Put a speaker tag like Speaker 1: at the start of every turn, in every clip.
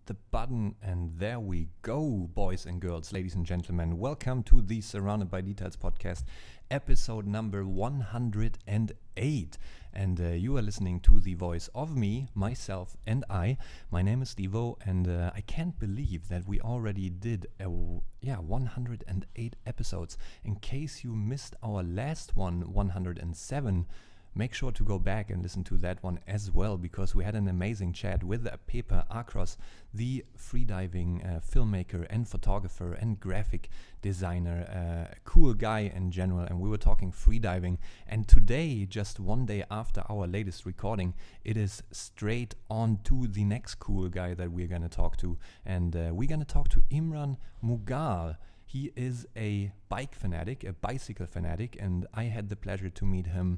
Speaker 1: the button, and there we go, boys and girls, ladies and gentlemen. Welcome to the Surrounded by Details podcast, episode number 108. And you are listening to the voice of me, myself, and I. My name is Devo, and I can't believe that we already did 108 episodes. In case you missed our last one, 107, make sure to go back and listen to that one as well, because we had an amazing chat with Pepe Akros, the freediving filmmaker and photographer and graphic designer, a cool guy in general, and we were talking freediving. And today, just one day after our latest recording, it is straight on to the next cool guy that we're going to talk to, and we're going to talk to Imran Mughal. He is a bike fanatic, a bicycle fanatic, and I had the pleasure to meet him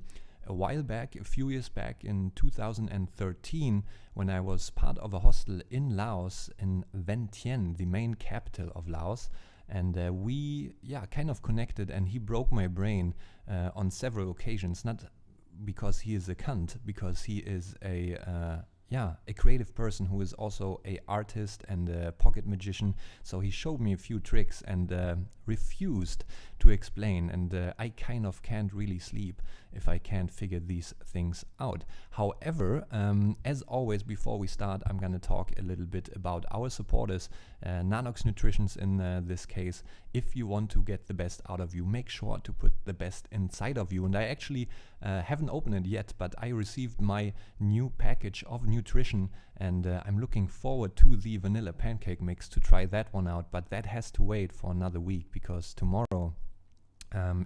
Speaker 1: a few years back in 2013, when I was part of a hostel in Laos, in Vientiane, the main capital of Laos. And we kind of connected, and he broke my brain on several occasions, not because he is a cunt, because he is a creative person who is also a artist and a pocket magician. So he showed me a few tricks and refused to explain, and I kind of can't really sleep if I can't figure these things out. However, as always, before we start, I'm going to talk a little bit about our supporters, Nanox Nutritions in this case. If you want to get the best out of you, make sure to put the best inside of you. And I actually haven't opened it yet, but I received my new package of nutrition, and I'm looking forward to the vanilla pancake mix to try that one out. But that has to wait for another week, because tomorrow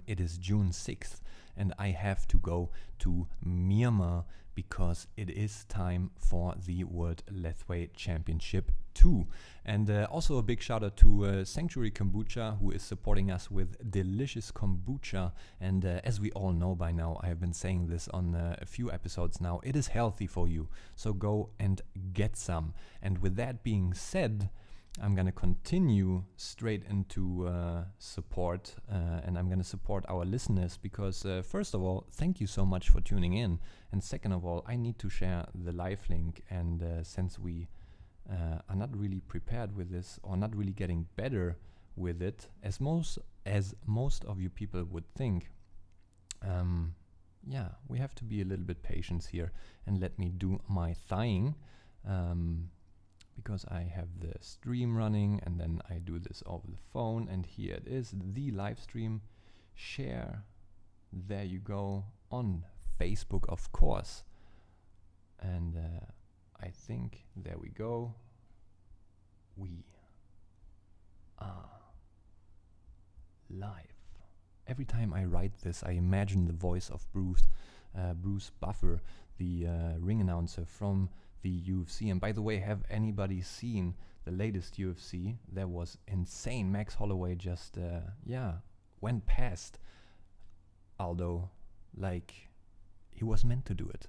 Speaker 1: it is June 6th, and I have to go to Myanmar because it is time for the World Lethway Championship 2. And also a big shout out to Sanctuary Kombucha, who is supporting us with delicious kombucha. And as we all know by now, I have been saying this on a few episodes now, it is healthy for you. So go and get some. And with that being said, I'm going to continue straight into support, and I'm going to support our listeners because, first of all, thank you so much for tuning in. And second of all, I need to share the live link. And since we are not really prepared with this, or not really getting better with it, as most of you people would think, we have to be a little bit patient here. And let me do my thing. Because I have the stream running, and then I do this over the phone, and here it is, the live stream. Share, there you go, on Facebook, of course. And I think, there we go, we are live. Every time I write this, I imagine the voice of Bruce Buffer, the ring announcer from the UFC. And by the way, have anybody seen the latest UFC? That was insane. Max Holloway just went past Aldo like he was meant to do it.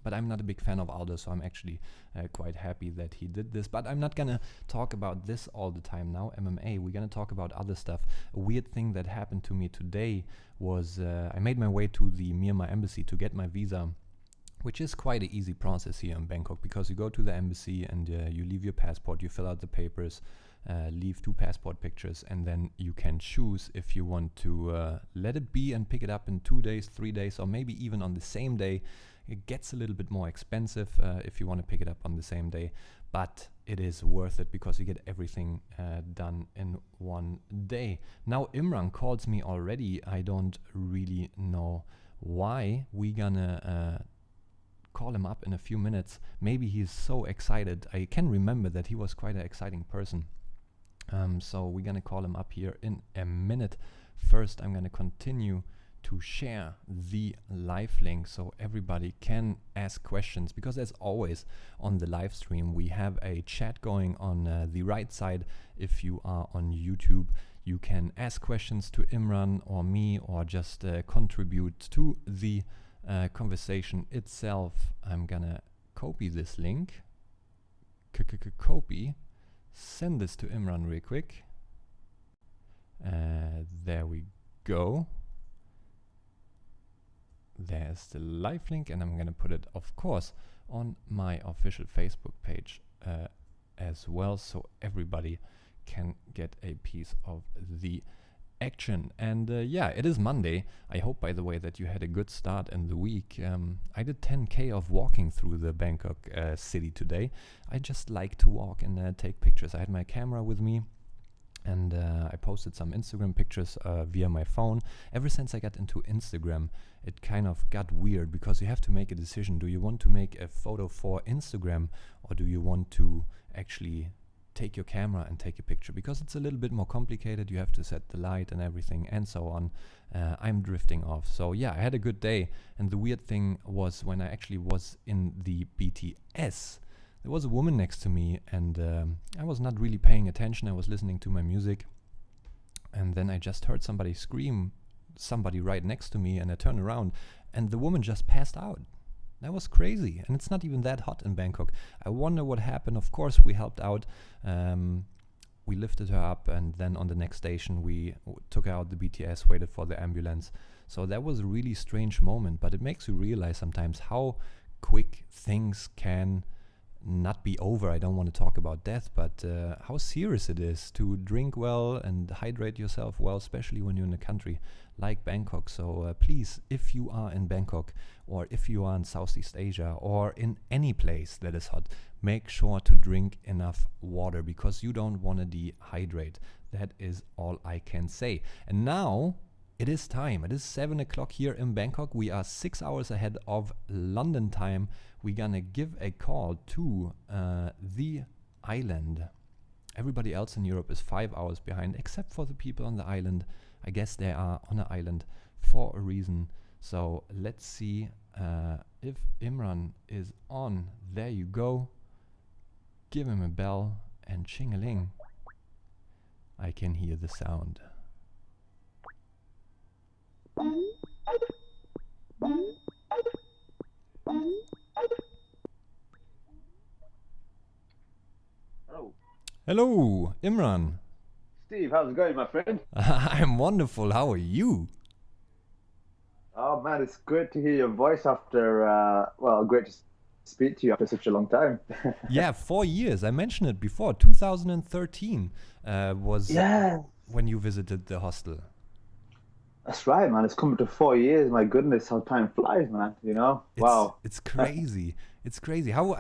Speaker 1: But I'm not a big fan of Aldo, so I'm actually quite happy that he did this. But I'm not gonna talk about this all the time now, MMA. We're gonna talk about other stuff. A weird thing that happened to me today was I made my way to the Myanmar embassy to get my visa, which is quite an easy process here in Bangkok, because you go to the embassy and you leave your passport, you fill out the papers, leave 2 passport pictures, and then you can choose if you want to let it be and pick it up in 2 days, 3 days, or maybe even on the same day. It gets a little bit more expensive if you want to pick it up on the same day, but it is worth it because you get everything done in one day. Now Imran calls me already. I don't really know why. We're gonna call him up in a few minutes. Maybe he's so excited. I can remember that he was quite an exciting person. So we're gonna call him up here in a minute. First, I'm gonna continue to share the live link so everybody can ask questions, because as always on the live stream we have a chat going on the right side. If you are on YouTube, you can ask questions to Imran or me, or just contribute to the conversation itself. I'm gonna copy this link, copy, send this to Imran real quick. There we go. There's the live link, and I'm gonna put it, of course, on my official Facebook page as well, so everybody can get a piece of the action. And yeah, it is Monday. I hope, by the way, that you had a good start in the week. I did 10k of walking through the Bangkok city today. I just like to walk and take pictures. I had my camera with me, and I posted some Instagram pictures via my phone. Ever since I got into Instagram, it kind of got weird, because you have to make a decision. Do you want to make a photo for Instagram, or do you want to actually take your camera and take a picture? Because it's a little bit more complicated. You have to set the light and everything and so on. I'm drifting off. So yeah, I had a good day. And the weird thing was, when I actually was in the BTS, there was a woman next to me, and I was not really paying attention. I was listening to my music, and then I just heard somebody scream, somebody right next to me, and I turned around and the woman just passed out. That was crazy, and it's not even that hot in Bangkok. I wonder what happened. Of course, we helped out. We lifted her up, and then on the next station, we took her out the BTS, waited for the ambulance. So that was a really strange moment, but it makes you realize sometimes how quick things can not be over. I don't want to talk about death, but how serious it is to drink well and hydrate yourself well, especially when you're in a country like Bangkok. So please, if you are in Bangkok, or if you are in Southeast Asia, or in any place that is hot, make sure to drink enough water, because you don't want to dehydrate. That is all I can say. And now it is time. It is 7 o'clock here in Bangkok. We are 6 hours ahead of London time. We're gonna give a call to the island. Everybody else in Europe is 5 hours behind, except for the people on the island. I guess they are on an island for a reason. So let's see if Imran is on. There you go. Give him a bell, and ching-a-ling. I can hear the sound.
Speaker 2: Hello.
Speaker 1: Hello, Imran.
Speaker 2: Steve, how's it going, my friend?
Speaker 1: I'm wonderful. How are you?
Speaker 2: Oh man, it's great to hear your voice after, great to speak to you after such a long time.
Speaker 1: Yeah, 4 years. I mentioned it before. 2013 was
Speaker 2: Yeah,
Speaker 1: when you visited the hostel.
Speaker 2: that's right, man. It's coming to 4 years. My goodness, how time flies, man. Wow.
Speaker 1: It's crazy. It's crazy. How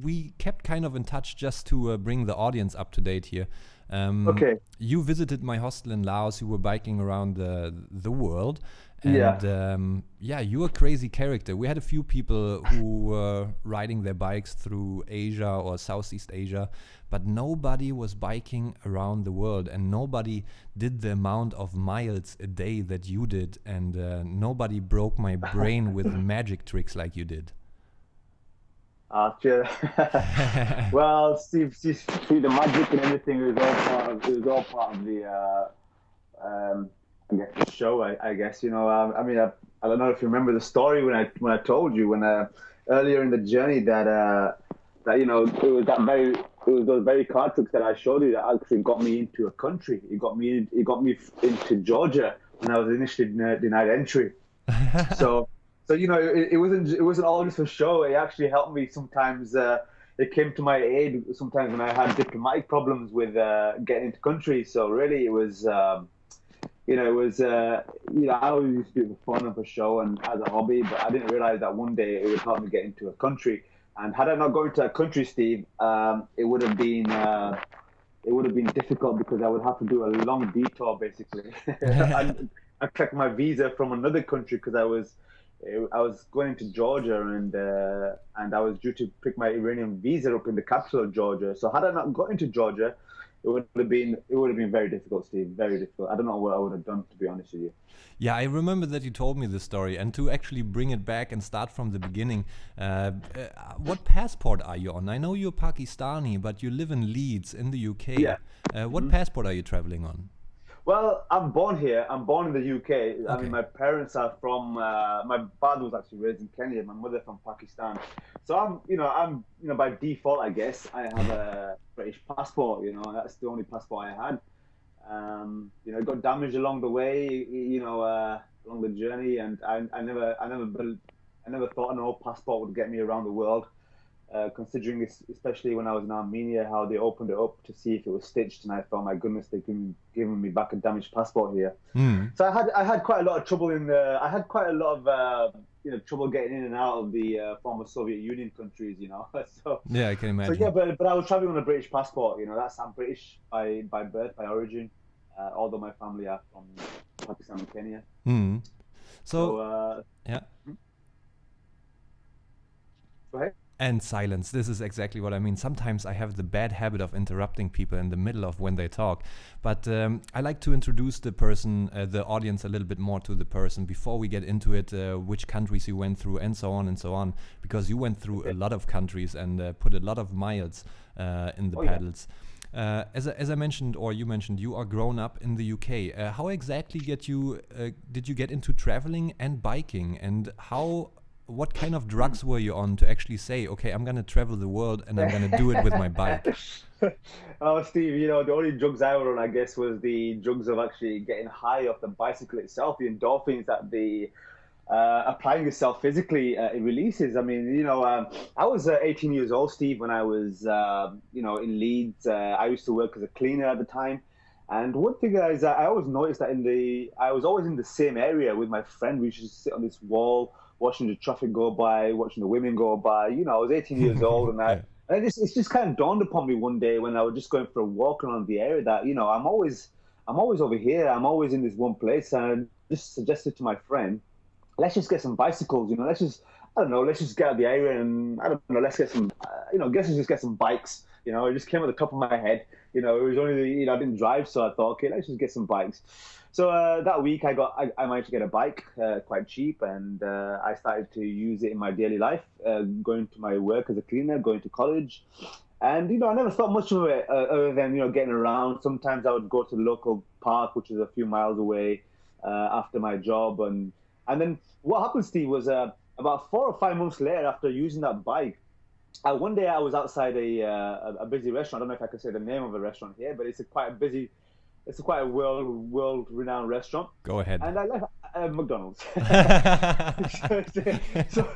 Speaker 1: we kept kind of in touch just to bring the audience up to date here.
Speaker 2: Okay.
Speaker 1: You visited my hostel in Laos. You were biking around the world,
Speaker 2: Yeah.
Speaker 1: and yeah, you're a crazy character. We had a few people who were riding their bikes through Asia or Southeast Asia, but nobody was biking around the world, and nobody did the amount of miles a day that you did, and nobody broke my brain with magic tricks like you did.
Speaker 2: Cheers. Well, Steve, see, the magic and everything it was all part of the I guess the show. I guess I mean, I don't know if you remember the story when I told you earlier in the journey that it was those very card tricks that I showed you that actually got me into a country. It got me into Georgia when I was initially denied entry. So it wasn't all just for show. It actually helped me sometimes. It came to my aid sometimes when I had diplomatic problems with getting into countries. So really, it was. I always used to do it for fun and for show and as a hobby, but I didn't realize that one day it would help me get into a country. And had I not gone into a country, Steve, it would have been difficult, because I would have to do a long detour basically. And I checked my visa from another country, because I was going into Georgia, and I was due to pick my Iranian visa up in the capital of Georgia. So had I not got into Georgia, it would have been very difficult, Steve. Very difficult. I don't know what I would have done, to be honest with you.
Speaker 1: Yeah, I remember that you told me this story, and to actually bring it back and start from the beginning, what passport are you on? I know you're Pakistani, but you live in Leeds in the UK.
Speaker 2: Yeah.
Speaker 1: What passport are you traveling on?
Speaker 2: Well, I'm born here. I'm born in the UK. I
Speaker 1: Okay.
Speaker 2: mean, my parents are from. My father was actually raised in Kenya. My mother from Pakistan. So I'm by default, I guess, I have a British passport. That's the only passport I had. It got damaged along the way. Along the journey, and I never thought an old passport would get me around the world. considering this, especially when I was in Armenia, how they opened it up to see if it was stitched, and I thought, my goodness, they've giving me back a damaged passport here. So I had quite a lot of trouble I had quite a lot of trouble getting in and out of the former Soviet Union countries, So
Speaker 1: yeah, I can imagine.
Speaker 2: So yeah, but I was traveling on a British passport. I'm British by birth, by origin, although my family are from Pakistan and Kenya.
Speaker 1: So yeah.
Speaker 2: Go ahead.
Speaker 1: And silence. This is exactly what I mean. Sometimes I have the bad habit of interrupting people in the middle of when they talk. But I like to introduce the audience a little bit more to the person before we get into it, which countries you went through and so on, because you went through a lot of countries and put a lot of miles in the pedals. As I mentioned, or you mentioned, you are grown up in the UK. How exactly did you get into traveling and biking, and what kind of drugs were you on to actually say, okay, I'm going to travel the world and I'm going to do it with my bike?
Speaker 2: Oh, Steve, the only drugs I were on, I guess, was the drugs of actually getting high off the bicycle itself, the endorphins that the applying yourself physically it releases. I mean, I was 18 years old, Steve, when I was, in Leeds. I used to work as a cleaner at the time. And one thing is that I always noticed that I was always in the same area with my friend. We used to sit on this wall, watching the traffic go by, watching the women go by. I was 18 years old, and it's just kind of dawned upon me one day when I was just going for a walk around the area that I'm always over here. I'm always in this one place, and I just suggested to my friend, let's just get some bicycles. Let's just get out of the area, and let's get some, let's just get some bikes. It just came at the top of my head. It was only I didn't drive, so I thought, okay, let's just get some bikes. So that week I managed to get a bike quite cheap, and I started to use it in my daily life, going to my work as a cleaner, going to college. And, I never thought much of it other than, getting around. Sometimes I would go to the local park, which is a few miles away after my job. And then what happened, Steve, was about 4 or 5 months later, after using that bike, one day I was outside a busy restaurant. I don't know if I can say the name of the restaurant here, but it's quite a world-renowned restaurant.
Speaker 1: Go ahead.
Speaker 2: And I left McDonald's.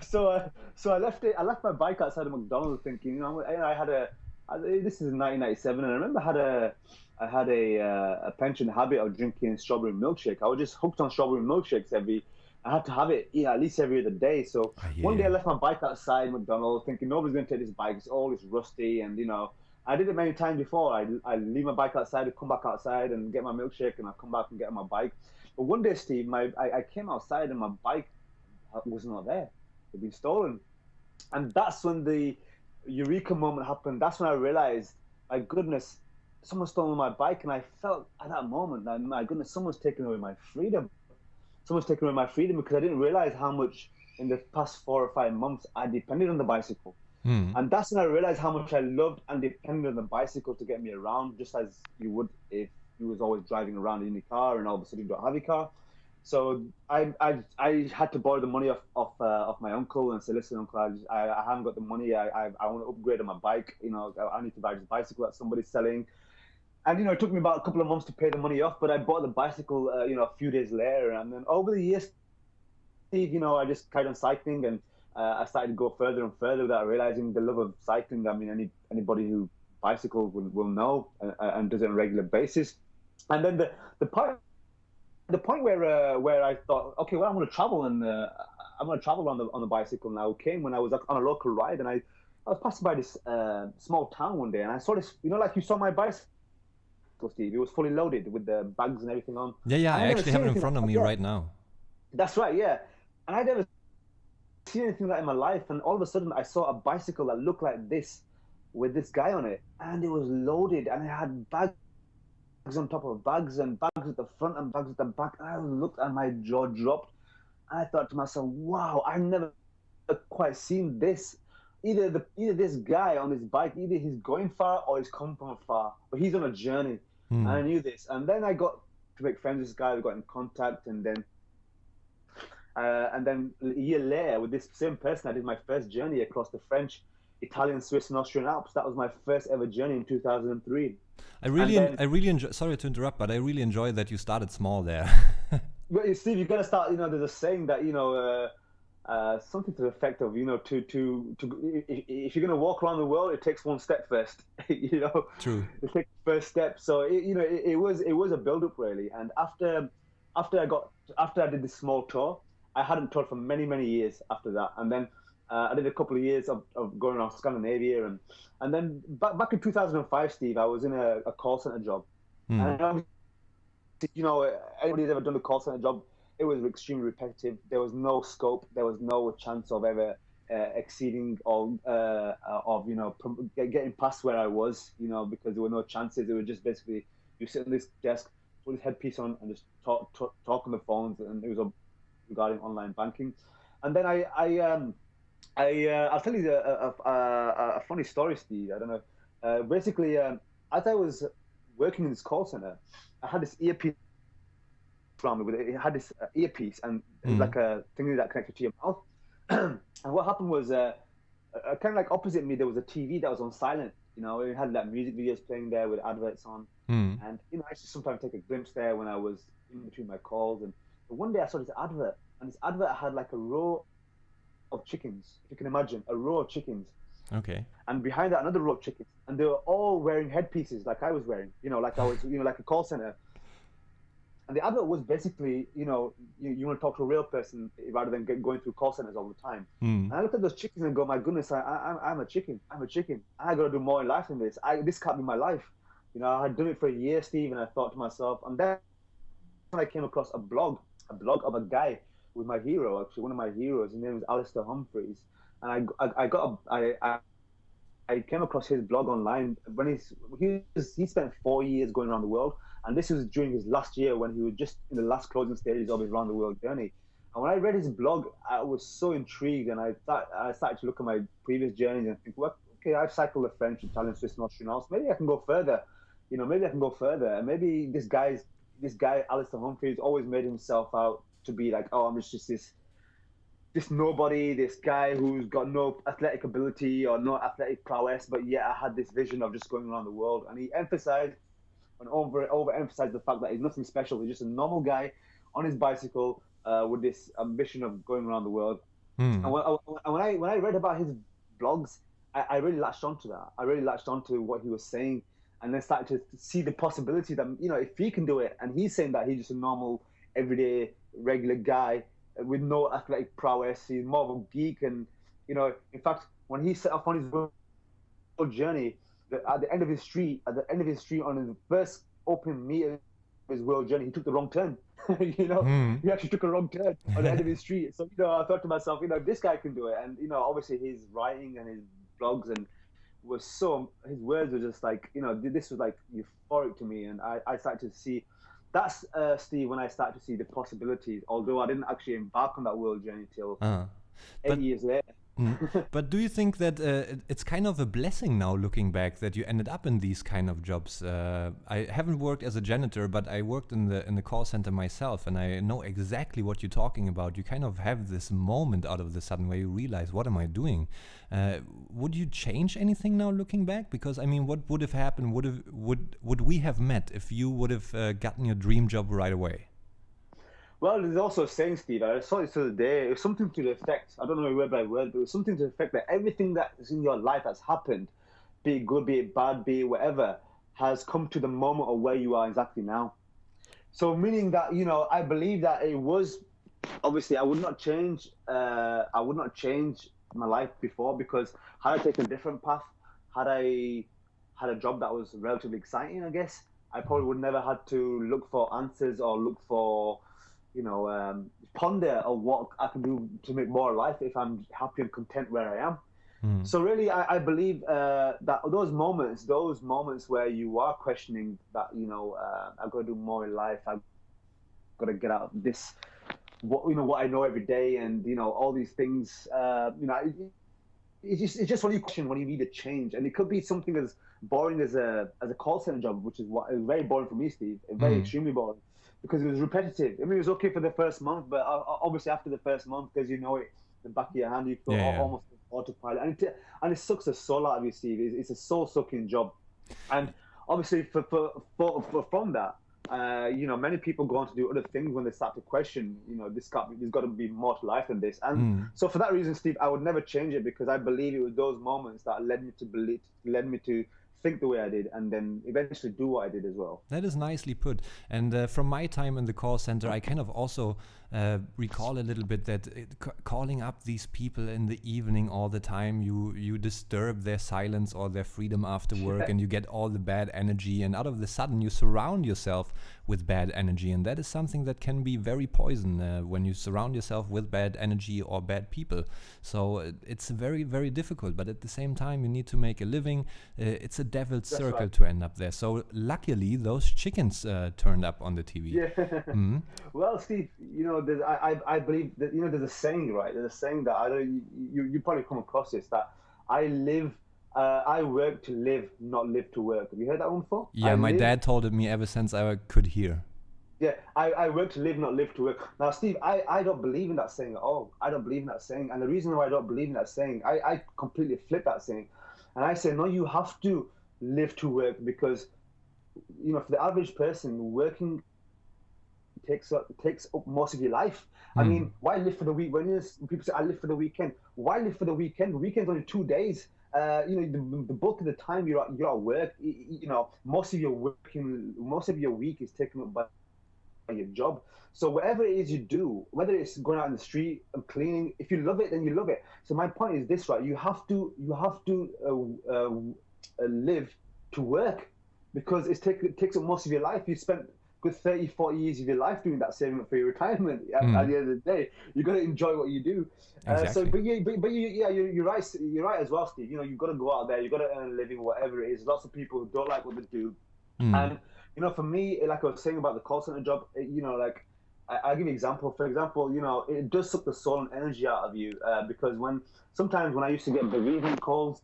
Speaker 2: So I left my bike outside of McDonald's, thinking, this is in 1997, and I remember I had a penchant habit of drinking strawberry milkshake. I was just hooked on strawberry milkshakes I had to have it, at least every other day. So one day I left my bike outside McDonald's, thinking nobody's going to take this bike. It's rusty, and I did it many times before. I leave my bike outside, I come back outside and get my milkshake, and I come back and get on my bike. But one day, Steve, I came outside and my bike was not there. It'd been stolen. And that's when the eureka moment happened. That's when I realized, my goodness, someone's stolen my bike. And I felt at that moment that, my goodness, someone's taken away my freedom. Someone's taken away my freedom, because I didn't realize how much in the past 4 or 5 months I depended on the bicycle. And that's when I realized how much I loved and depended on the bicycle to get me around, just as you would if you was always driving around in your car and all of a sudden you don't have your car. So I had to borrow the money off my uncle and say, listen, uncle, I haven't got the money. I want to upgrade on my bike. I need to buy this bicycle that somebody's selling. And, it took me about a couple of months to pay the money off, but I bought the bicycle, a few days later. And then over the years, Steve, I just carried on cycling, and I started to go further and further without realizing the love of cycling. I mean, anybody who bicycles will know and does it on a regular basis. And then the point where I thought, okay, well, I'm going to travel, and I'm going to travel on the bicycle now, came when I was on a local ride, and I was passing by this small town one day, and I saw this, like you saw my bicycle, Steve. It was fully loaded with the bags and everything on.
Speaker 1: Yeah, I actually have it in front of me right now.
Speaker 2: That's right, yeah. And I never seen anything like that in my life, and all of a sudden I saw a bicycle that looked like this with this guy on it, and it was loaded, and it had bags on top of bags, and bags at the front and bags at the back. And I looked and my jaw dropped, and I thought to myself, wow, I've never quite seen this. Either this guy on this bike, either he's going far or he's come from far, but he's on a journey. And I knew this, and then I got to make friends with this guy. We got in contact, and then a year later, with this same person, I did my first journey across the French, Italian, Swiss, and Austrian Alps. That was my first ever journey in 2003.
Speaker 1: I really enjoy. Sorry to interrupt, but I really enjoy that you started small there.
Speaker 2: But Steve, you got to start. There's a saying that something to the effect of, if you're gonna walk around the world, it takes one step first.
Speaker 1: True.
Speaker 2: It takes the first step. So it was a build up really. And after I did this small tour, I hadn't toured for many years after that. And then I did a couple of years of going around Scandinavia, and then back in 2005, Steve, I was in a call center job, and anybody's ever done a call center job, it was extremely repetitive. There was no scope. There was no chance of ever exceeding or getting past where I was, because there were no chances. It was just basically you sit on this desk, put this headpiece on, and just talk on the phones, and it was regarding online banking. And then I'll tell you a funny story, Steve. I don't know. Basically, as I was working in this call center, I had this earpiece around me with it. It had this earpiece, and it was like a thing that connected to your mouth. And what happened was, kind of like opposite me, there was a TV that was on silent. It had like music videos playing there with adverts on. And I used to sometimes take a glimpse there when I was in between my calls. And one day I saw this advert, and this advert had like a row of chickens. If you can imagine, a row of chickens.
Speaker 1: Okay.
Speaker 2: And behind that, another row of chickens, and they were all wearing headpieces like I was wearing. Like I was, like a call center. And the advert was basically, you want to talk to a real person rather than going through call centers all the time. And I looked at those chickens and go, my goodness, I'm a chicken. I'm a chicken. I got to do more in life than this. This can't be my life. I had done it for a year, Steve, and I thought to myself, and then I came across a blog of a guy with my hero, actually one of my heroes. His name is Alistair Humphreys, and I came across his blog online when he spent 4 years going around the world, and this was during his last year when he was just in the last closing stages of his round the world journey. And when I read his blog, I was so intrigued, and I started to look at my previous journeys and think, well, okay, I've cycled the French, Italian, Swiss, and Austrian Alps. Maybe I can go further. Maybe I can go further. And maybe this guy, Alistair Humphreys, always made himself out to be like, oh, I'm just this nobody, this guy who's got no athletic ability or no athletic prowess, but yet I had this vision of just going around the world. And he emphasized and overemphasized the fact that he's nothing special. He's just a normal guy on his bicycle with this ambition of going around the world. And when I read about his blogs, I really latched onto that. I really latched onto what he was saying, and then started to see the possibility that, if he can do it, and he's saying that he's just a normal, everyday, regular guy with no athletic prowess, he's more of a geek. And, in fact, when he set off on his world journey, at the end of his street, on his first open meter of his world journey, he took the wrong turn. He actually took a wrong turn on the end of his street. So, I thought to myself, this guy can do it. And, obviously his writing and his blogs and his words were just like, this was like euphoric to me. And I started to see, that's, Steve, when I started to see the possibilities, although I didn't actually embark on that world journey till 8 years later.
Speaker 1: But do you think that it's kind of a blessing now, looking back, that you ended up in these kind of jobs? I haven't worked as a janitor, but I worked in the call center myself, and I know exactly what you're talking about. You kind of have this moment out of the sudden where you realize, what am I doing? Would you change anything now, looking back? Because I mean, what would have happened? Would we have met if you would have gotten your dream job right away?
Speaker 2: Well, there's also a saying, Steve, I saw it the other day, it was something to the effect, I don't know word by word, but it was something to the effect that everything that is in your life that's happened, be it good, be it bad, be it whatever, has come to the moment of where you are exactly now. So meaning that, I believe that it was, obviously I would not change my life before, because had I taken a different path, had I had a job that was relatively exciting, I guess, I probably would never had to look for answers or look for, ponder of what I can do to make more life if I'm happy and content where I am. So really, I believe that those moments where you are questioning that, I've got to do more in life, I've got to get out of this, what I know every day, and all these things. It's just when you question, when you need a change, and it could be something as boring as a call center job, which is what is very boring for me, Steve. Very extremely boring. Because it was repetitive. I mean, it was okay for the first month, but obviously after the first month, because it, in the back of your hand, you feel almost autopilot, and it sucks the soul out of you, Steve. It's a soul-sucking job, and obviously from that, You know, many people go on to do other things when they start to question, you know, there's got to be more to life than this. And so for that reason, Steve, I would never change it, because I believe it was those moments that led me to think the way I did, and then eventually do what I did as well.
Speaker 1: That is nicely put. And from my time in the call center, I kind of also recall a little bit that calling up these people in the evening all the time, you disturb their silence or their freedom after work, and you get all the bad energy, and out of the sudden you surround yourself with bad energy, and that is something that can be very poison when you surround yourself with bad energy or bad people. So it's very, very difficult, but at the same time you need to make a living. It's a devil's circle to end up there. So luckily those chickens turned up on the TV.
Speaker 2: Yeah. Well, Steve, you know, I believe that, you know, there's a saying, right? There's a saying that you probably come across this, that I work to live, not live to work. Have you heard that one before?
Speaker 1: Yeah, my dad told it me ever since I could hear.
Speaker 2: Yeah, I work to live, not live to work. Now, Steve, I don't believe in that saying at all. I don't believe in that saying. And the reason why I don't believe in that saying, I completely flip that saying. And I say, no, you have to live to work, because, you know, for the average person, working takes up most of your life. I mean, why live for the week? When people say, I live for the weekend, why live for the weekend? The weekend's only 2 days. You know, the bulk of the time you're at work. You know, most of your week is taken up by your job. So whatever it is you do, whether it's going out in the street and cleaning, if you love it, then you love it. So my point is this, right? You have to live to work, because it takes up most of your life. You spent good 30, 40 years of your life doing that, saving up for your retirement. At the end of the day, you got to enjoy what you do.
Speaker 1: Exactly.
Speaker 2: You're right. You're right as well, Steve. You know, you've got to go out there. You've got to earn a living, whatever it is. Lots of people who don't like what they do, and you know, for me, like I was saying about the call center job, you know, like I'll give you an example. For example, you know, it does suck the soul and energy out of you, because sometimes when I used to get bereavement calls,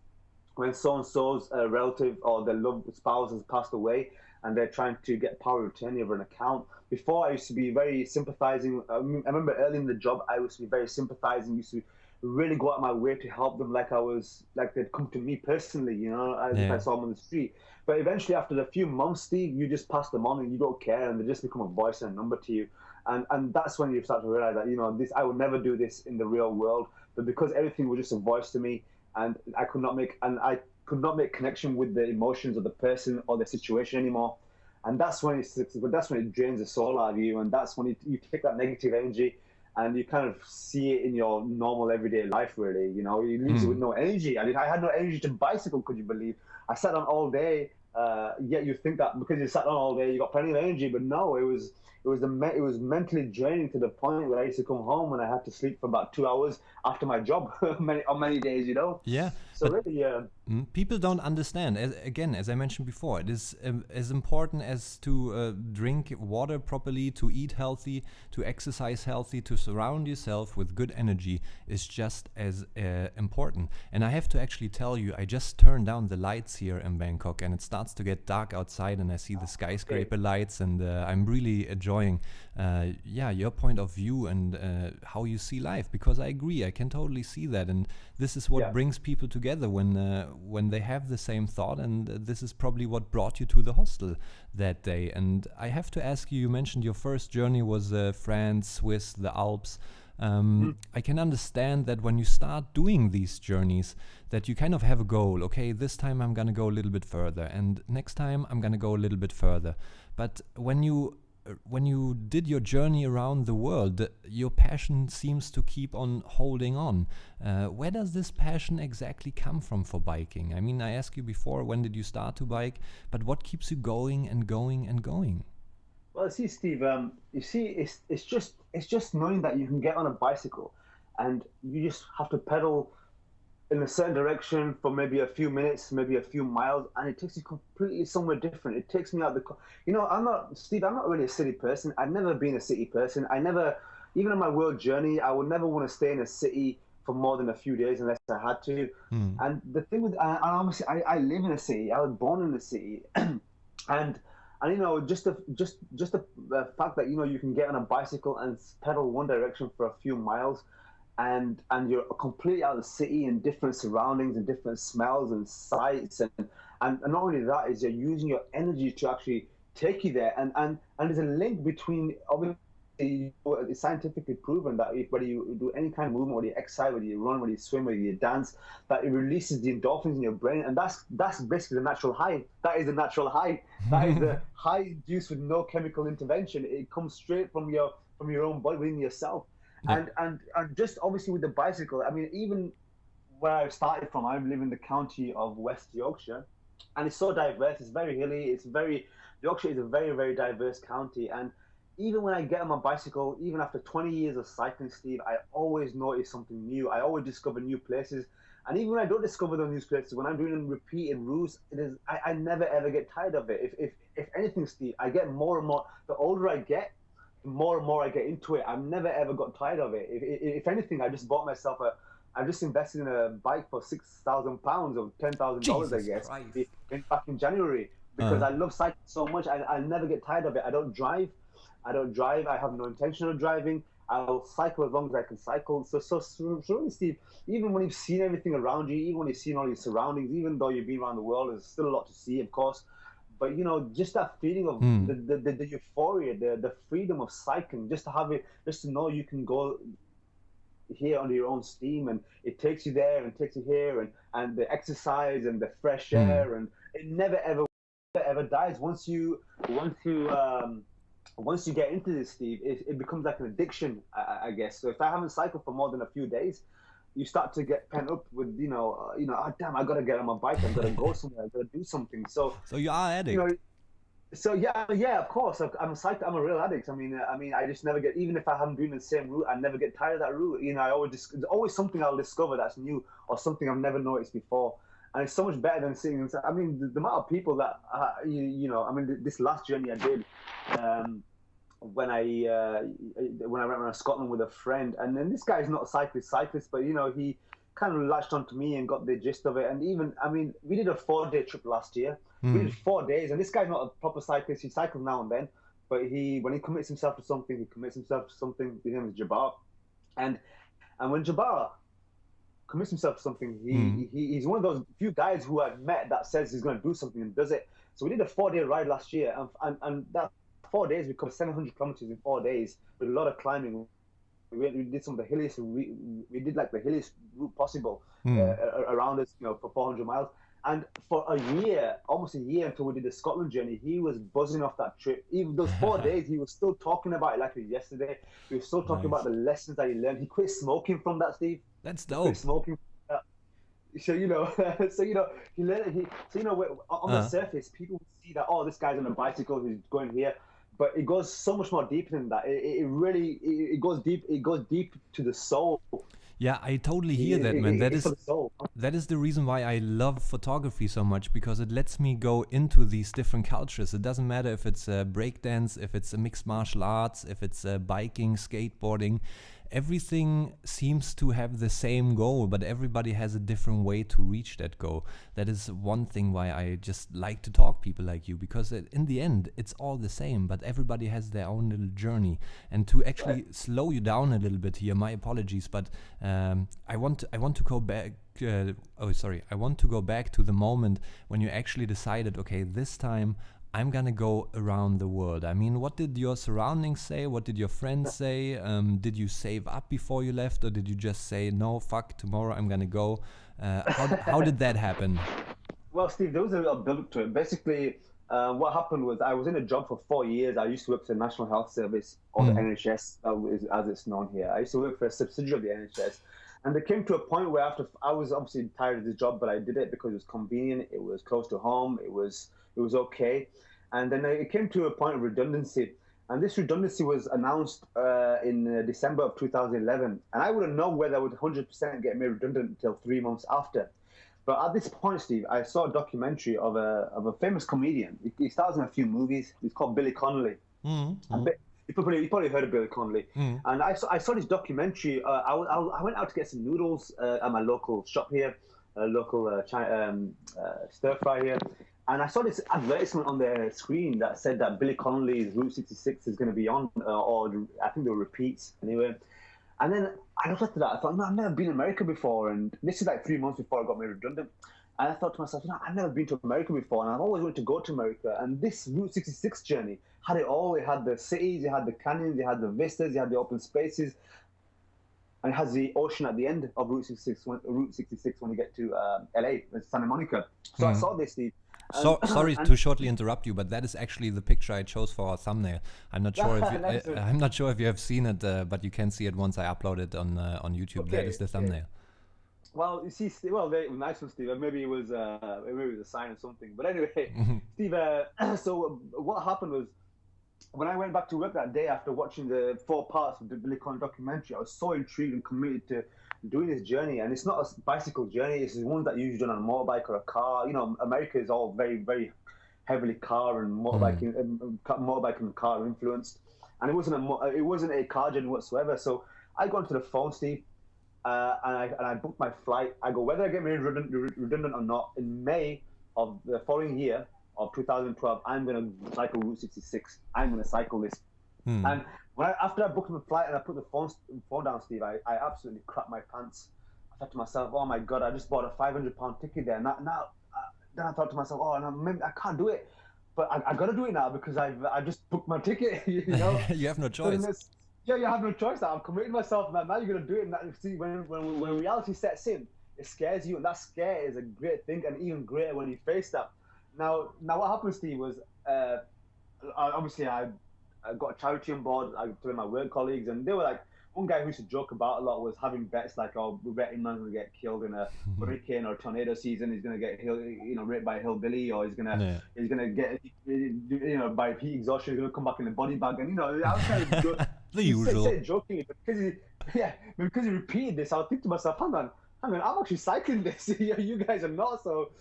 Speaker 2: when so-and-so's relative or their loved spouse has passed away, and they're trying to get power of attorney over an account. Before, I used to be very sympathizing. I remember early in the job, I used to be very sympathizing, used to really go out of my way to help them, like they'd come to me personally, you know, as if I saw them on the street. But eventually, after a few months, Steve, you just pass them on and you don't care, and they just become a voice and a number to you. And that's when you start to realize that, you know, I would never do this in the real world, but because everything was just a voice to me, and I could not make connection with the emotions of the person or the situation anymore. And that's when it drains the soul out of you, and that's when you take that negative energy and you kind of see it in your normal everyday life, really. You know, you leave it with no energy. I had no energy to bicycle, could you believe? I sat on all day, yet you think that because you sat on all day, you got plenty of energy, but no, it was mentally draining to the point where I used to come home and I had to sleep for about 2 hours after my job on many days, you know?
Speaker 1: Yeah.
Speaker 2: So really,
Speaker 1: people don't understand. As I mentioned before, it is as important as to drink water properly, to eat healthy, to exercise healthy, to surround yourself with good energy is just as important. And I have to actually tell you, I just turned down the lights here in Bangkok, and it starts to get dark outside, and I see the skyscraper lights, and I'm really enjoying your point of view and how you see life, because I agree, I can totally see that, and this is what brings people together when they have the same thought, and this is probably what brought you to the hostel that day. And I have to ask you, you mentioned your first journey was France, Swiss, the Alps. I can understand that when you start doing these journeys, that you kind of have a goal. Okay, this time I'm gonna go a little bit further, and next time I'm gonna go a little bit further. But when you did your journey around the world, your passion seems to keep on holding on. Where does this passion exactly come from for biking? I mean, I asked you before, when did you start to bike? But what keeps you going and going and going?
Speaker 2: Well, see, Steve, it's just knowing that you can get on a bicycle, and you just have to pedal in a certain direction for maybe a few minutes, maybe a few miles, and it takes you completely somewhere different. It takes me out you know, I'm not really a city person. I've never been a city person. Even on my world journey, I would never want to stay in a city for more than a few days unless I had to. And the thing with, obviously, I live in a city. I was born in a city, and you know, just the fact that, you know, you can get on a bicycle and pedal one direction for a few miles, and you're completely out of the city in different surroundings and different smells and sights, and not only that, is you're using your energy to actually take you there. And there's a link between, obviously, it's scientifically proven that whether you do any kind of movement, whether you exercise, whether you run, whether you swim, whether you dance, that it releases the endorphins in your brain, and that's basically the natural high. That is the natural high. That is the high induced with no chemical intervention. It comes straight from your own body, within yourself.
Speaker 1: Yeah.
Speaker 2: And just obviously with the bicycle, I mean, even where I started from, I live in the county of West Yorkshire, and it's so diverse. It's very hilly. Yorkshire is a very, very diverse county. And even when I get on my bicycle, even after 20 years of cycling, Steve, I always notice something new. I always discover new places. And even when I don't discover those new places, when I'm doing repeated routes, I never ever get tired of it. If anything, Steve, I get more and more. The older I get, the more and more I get into it. I've never ever got tired of it. If anything, I just bought myself I just invested in a bike for £6,000 or $10,000, I guess, back in January, because I love cycling so much. I never get tired of it. I don't drive. I have no intention of driving. I'll cycle as long as I can cycle. So really, Steve, even when you've seen everything around you, even when you've seen all your surroundings, even though you've been around the world, there's still a lot to see, of course. But, just that feeling of the euphoria, the freedom of cycling, just to have it, just to know you can go here under your own steam, and it takes you there and takes you here, and the exercise and the fresh air, and it never ever dies. Once you get into this, Steve, it becomes like an addiction, I guess. So if I haven't cycled for more than a few days, you start to get pent up with oh, damn, I gotta get on my bike, I gotta go somewhere, I gotta do something. So
Speaker 1: you are addict.
Speaker 2: So yeah, of course. I'm a real addict. I mean, I just never get, even if I haven't been in the same route, I never get tired of that route. There's always something I'll discover that's new, or something I've never noticed before. And it's so much better than sitting. I mean, the amount of people that, this last journey I did, when I went around Scotland with a friend, and then this guy is not a cyclist, but he kind of latched onto me and got the gist of it. And even, I mean, we did a 4-day trip last year. We did 4 days, and this guy's not a proper cyclist. He cycles now and then, but when he commits himself to something, he commits himself to something. His name is Jabbar, and when Jabbar commits himself to something, he's one of those few guys who I've met that says he's going to do something and does it. So we did a 4-day ride last year, and that 4 days, we covered 700 kilometers in 4 days with a lot of climbing. We did some of the hilliest. We did like the hilliest route possible around us, for 400 miles. And for a year, almost a year, until we did the Scotland journey, he was buzzing off that trip. Even those 4 days, he was still talking about it like it was yesterday. He was still talking about the lessons that he learned. He quit smoking from that, Steve.
Speaker 1: That's dope.
Speaker 2: Quit smoking from that. So he learned. On the surface, people see that, oh, this guy's on a bicycle, he's going here. But it goes so much more deeper than that. It goes deep. It goes deep to the soul.
Speaker 1: Yeah, I totally hear that, man. That is the reason why I love photography so much, because it lets me go into these different cultures. It doesn't matter if it's breakdance, if it's a mixed martial arts, if it's biking, skateboarding. Everything seems to have the same goal, but everybody has a different way to reach that goal. That is one thing why I just like to talk people like you, because in the end, it's all the same, but everybody has their own little journey. And to actually slow you down a little bit here, my apologies, but I want to go back. I want to go back to the moment when you actually decided, okay, this time I'm gonna go around the world. I mean, what did your surroundings say? What did your friends say? Did you save up before you left, or did you just say, no, fuck, tomorrow I'm gonna go? How did that happen?
Speaker 2: Well, Steve, there was a little build up to it. Basically, what happened was I was in a job for 4 years. I used to work for the National Health Service, or the NHS, as it's known here. I used to work for a subsidiary of the NHS. And there came to a point where I was obviously tired of this job, but I did it because it was convenient. It was close to home. It was okay. And then it came to a point of redundancy. And this redundancy was announced in December of 2011. And I wouldn't know whether I would 100% get made redundant until 3 months after. But at this point, Steve, I saw a documentary of a famous comedian. He stars in a few movies. He's called Billy Connolly. Mm-hmm. You probably heard of Billy Connolly. And I saw this documentary. I went out to get some noodles at my local shop here, local stir fry here. And I saw this advertisement on the screen that said that Billy Connolly's Route 66 is going to be on, or I think they were repeats anyway. And then I looked at that. I thought, no, I've never been in America before. And this is like 3 months before I got made redundant. And I thought to myself, I've never been to America before, and I've always wanted to go to America. And this Route 66 journey had it all. It had the cities, it had the canyons, it had the vistas, it had the open spaces, and it has the ocean at the end of Route 66 when you get to LA, Santa Monica. So I saw this, Steve.
Speaker 1: So sorry to shortly interrupt you, but that is actually the picture I chose for our thumbnail. I'm not sure if I'm not sure if you have seen it, but you can see it once I upload it on YouTube. Okay, that is the thumbnail.
Speaker 2: Well, you see, very nice one, Steve. Maybe it was a sign or something. But anyway, Steve. So what happened was, when I went back to work that day after watching the 4 parts of the Billy Conn documentary, I was so intrigued and committed to doing this journey. And it's not a bicycle journey; it's one that you usually done on a motorbike or a car. America is all very, very heavily car and motorbike and car influenced. And it wasn't a car journey whatsoever. So I got onto the phone, Steve. And I booked my flight. I go, whether I get made redundant or not, in May of the following year of 2012, I'm going to cycle Route 66. I'm going to cycle this. And after I booked my flight and I put the phone down, Steve, I absolutely crapped my pants. I thought to myself, oh my God, I just bought a £500 ticket there. Then I thought to myself, oh, no, maybe I can't do it. But I got to do it now because I just booked my ticket,
Speaker 1: You have no choice.
Speaker 2: Yeah, you have no choice. I've committed myself, man. Now you're gonna do it. And see, when reality sets in, it scares you, and that scare is a great thing, and even greater when you face that. Now, what happened, Steve, was obviously I got a charity on board. I told my work colleagues, and they were like, one guy who used to joke about a lot was having bets like, oh, we're betting man's gonna get killed in a hurricane or tornado season. He's gonna get raped by a hillbilly, or he's gonna get by heat exhaustion. He's gonna come back in a body bag, and I was kind of
Speaker 1: the usual.
Speaker 2: He said jokingly, because he repeated this. I would think to myself, hang on, I'm actually cycling this. You guys are not. So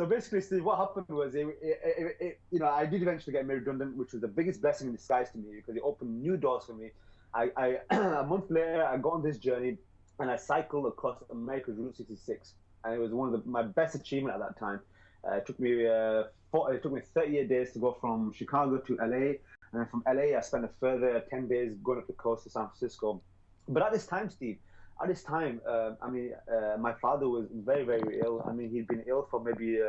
Speaker 2: basically, Steve, what happened was, I did eventually get made redundant, which was the biggest blessing in disguise to me because it opened new doors for me. I a month later, I got on this journey and I cycled across America's Route 66, and it was one of my best achievement at that time. It took me 38 days to go from Chicago to LA, and then from LA, I spent a further 10 days going up the coast to San Francisco. But at this time, Steve, my father was very, very ill. I mean, he'd been ill for maybe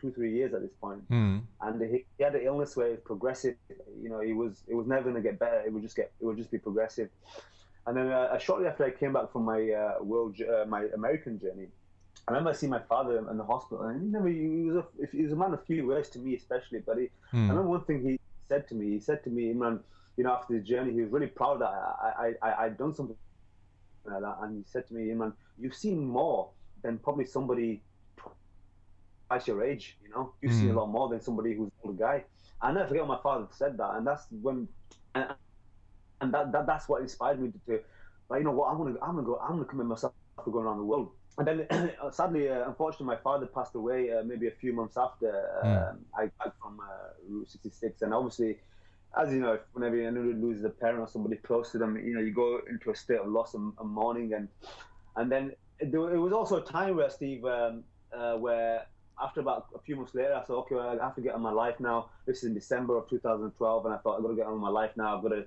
Speaker 2: 2-3 years at this point. And he had an illness where it's progressive. It was never going to get better. It would just be progressive. And then shortly after I came back from my my American journey, I remember seeing my father in the hospital, and he was a man of few words to me, especially. But I remember one thing he said to me. He said to me, Imran, after the journey, he was really proud that I'd done something like that. And he said to me, Imran, you've seen more than probably somebody twice your age. You've seen a lot more than somebody who's an older guy. I never forget when my father said that, and that's when, and that's what inspired me to like, you know what, I'm gonna commit myself to going around the world. And then, sadly, unfortunately, my father passed away maybe a few months after I got from Route 66. And obviously, as you know, whenever anyone loses a parent or somebody close to them, you go into a state of loss and mourning. And then it was also a time where, Steve, where after about a few months later, I thought, okay, well, I have to get on my life now. This is in December of 2012, and I thought, I've got to get on with my life now. I've got to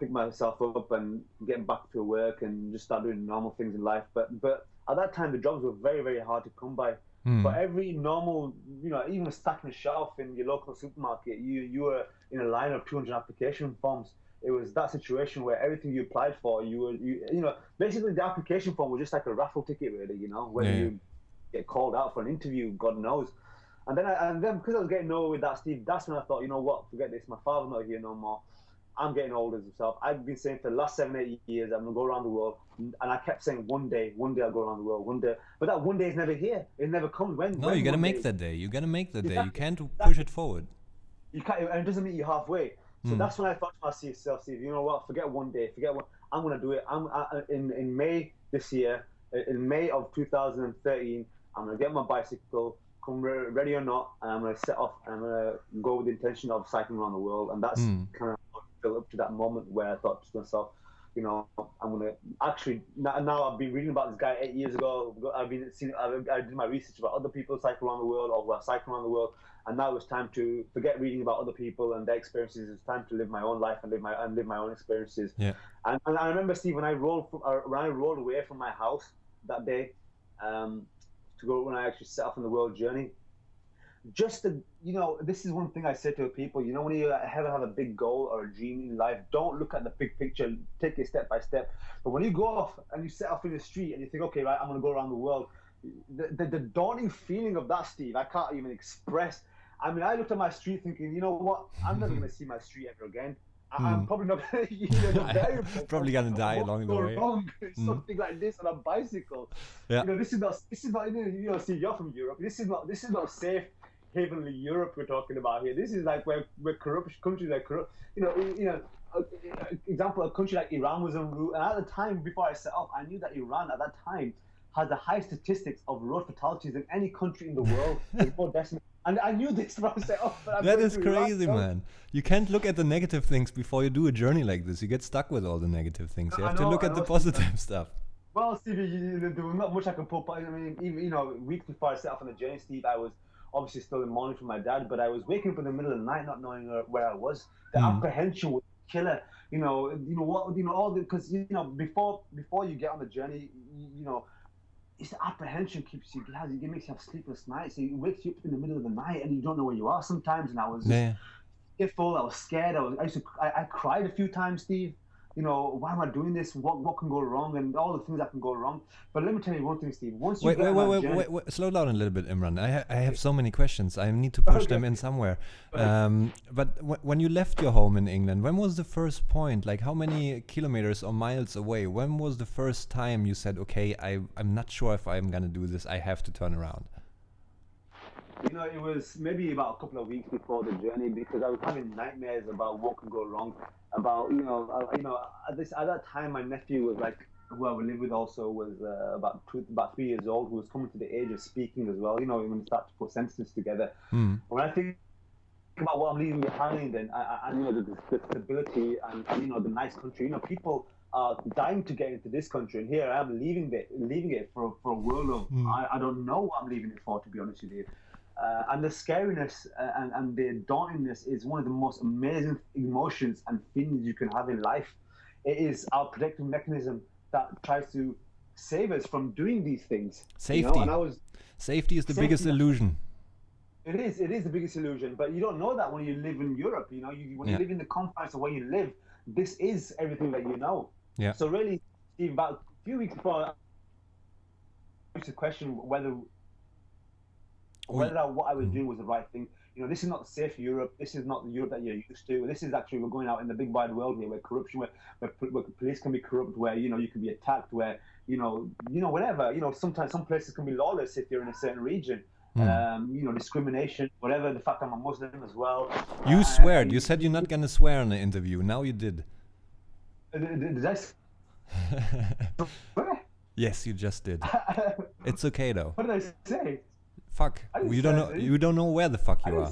Speaker 2: pick myself up and get back to work and just start doing normal things in life. But at that time, the jobs were very, very hard to come by. For every normal, even stacking a shelf in your local supermarket, you were in a line of 200 application forms. It was that situation where everything you applied for, basically the application form was just like a raffle ticket, really. Whether you get called out for an interview, God knows. And then because I was getting nowhere with that, Steve, that's when I thought, you know what, forget this. My father's not here no more. I'm getting old as myself. I've been saying for the last 7-8 years, I'm going to go around the world. And I kept saying, one day I'll go around the world, one day. But that one day is never here. It never comes.
Speaker 1: No, you got to make that day. You got to make that day. You can't push it forward.
Speaker 2: You can't, and it doesn't meet you halfway. So that's when I thought to myself, Steve, you know what, forget one day, I'm going to do it. In May this year, in May of 2013, I'm going to get my bicycle, come ready or not, and I'm going to set off and I'm going to go with the intention of cycling around the world. And that's kind of built up to that moment where I thought to myself, I'm going to actually, now I've been reading about this guy 8 years ago. I did my research about other people cycle around the world or who are cycling around the world. And now it's time to forget reading about other people and their experiences. It's time to live my own life and live my own experiences.
Speaker 1: Yeah.
Speaker 2: And I remember, Steve, when I rolled away from my house that day, to go, when I actually set off on the world journey. Just to, this is one thing I say to people, when you have a big goal or a dream in life, don't look at the big picture, take it step by step. But when you go off and you set off in the street and you think, okay, right, I'm going to go around the world, the daunting feeling of that, Steve, I can't even express. I mean, I looked at my street thinking, you know what, I'm never going to see my street ever again. I'm probably not going to,
Speaker 1: probably going to die along the way.
Speaker 2: Wrong. Something like this on a bicycle.
Speaker 1: Yeah.
Speaker 2: This is not, Steve, you're from Europe. This is not safe. Heavenly Europe we're talking about here. This is like where corrupt countries are corrupt. Example, a country like Iran was en route, and at the time before I set off, I knew that Iran at that time had the highest statistics of road fatalities than any country in the world. And I knew this when I set off.
Speaker 1: That is crazy, man. You can't look at the negative things before you do a journey like this. You get stuck with all the negative things. You have to look at the positive stuff.
Speaker 2: Well, Steve, there was not much I could put. I mean, even weeks before I set off on the journey, Steve, I was obviously still in mourning for my dad, but I was waking up in the middle of the night not knowing where I was. The apprehension was killer. Because before you get on the journey, it's the apprehension keeps you. It makes you have sleepless nights. It wakes you up in the middle of the night and you don't know where you are sometimes. And I was fearful. I was scared. I cried a few times, Steve. Why am I doing this? What can go wrong? And all the things that can go wrong. But let me tell you one thing, Steve. Once you
Speaker 1: wait. Slow down a little bit, Imran. I have so many questions. I need to push them in somewhere. But when you left your home in England, when was the first point? Like how many kilometers or miles away? When was the first time you said, okay, I'm not sure if I'm going to do this. I have to turn around.
Speaker 2: It was maybe about a couple of weeks before the journey, because I was having nightmares about what could go wrong. About at that time, my nephew was like, who I would live with also was about 3 years old, who was coming to the age of speaking as well. When you start to put sentences together. When I think about what I'm leaving behind, and the stability and the nice country, people are dying to get into this country, and here I am leaving it for a world of I don't know what I'm leaving it for, to be honest with you. And the scariness and the dauntingness is one of the most amazing emotions and feelings you can have in life. It is our protective mechanism that tries to save us from doing these things.
Speaker 1: Safety. Safety is the biggest illusion.
Speaker 2: It is the biggest illusion, but you don't know that when you live in Europe. When you live in the confines of where you live, this is everything that you know.
Speaker 1: Yeah.
Speaker 2: So really, Steve, about a few weeks before, I used to question whether what I was doing was the right thing. This is not safe Europe. This is not the Europe that you're used to. This is actually, we're going out in the big wide world here, where corruption, where police can be corrupt, where you can be attacked, where whatever. Sometimes some places can be lawless if you're in a certain region. Discrimination, whatever. The fact I'm a Muslim as well.
Speaker 1: You swear. You said you're not gonna swear in the interview. Now you did.
Speaker 2: Did I?
Speaker 1: Yes, you just did. It's okay though.
Speaker 2: What did I say?
Speaker 1: Fuck. You don't know. You don't know where the fuck you are.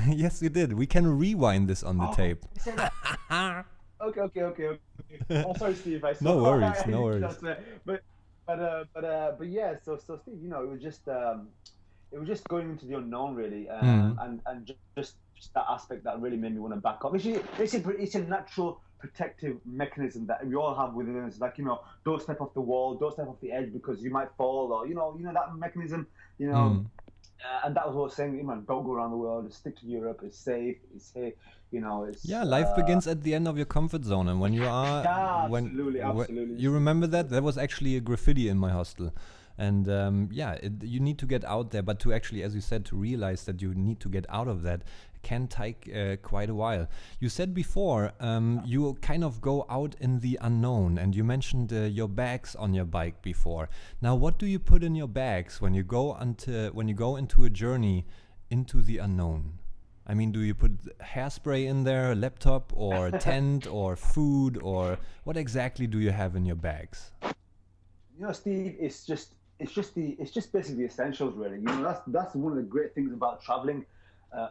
Speaker 1: Yes, you did. We can rewind this on the tape.
Speaker 2: Okay. Oh, sorry, Steve.
Speaker 1: No worries.
Speaker 2: But yeah. So Steve, it was just going into the unknown, really, and just that aspect that really made me want to back up. It's a natural protective mechanism that we all have within us. Like, don't step off the wall, don't step off the edge because you might fall, or that mechanism. And that was what I was saying. Don't go around the world. Just stick to Europe. It's safe. It's here.
Speaker 1: Life begins at the end of your comfort zone, and when you are,
Speaker 2: absolutely.
Speaker 1: You remember that? There was actually a graffiti in my hostel. And you need to get out there, but to actually, as you said, to realize that you need to get out of that can take quite a while. You said before you kind of go out in the unknown, and you mentioned your bags on your bike before. Now, what do you put in your bags when you go into a journey into the unknown? I mean, do you put hairspray in there, laptop, or tent, or food, or what exactly do you have in your bags?
Speaker 2: Steve, it's just basically the essentials, really. That's one of the great things about traveling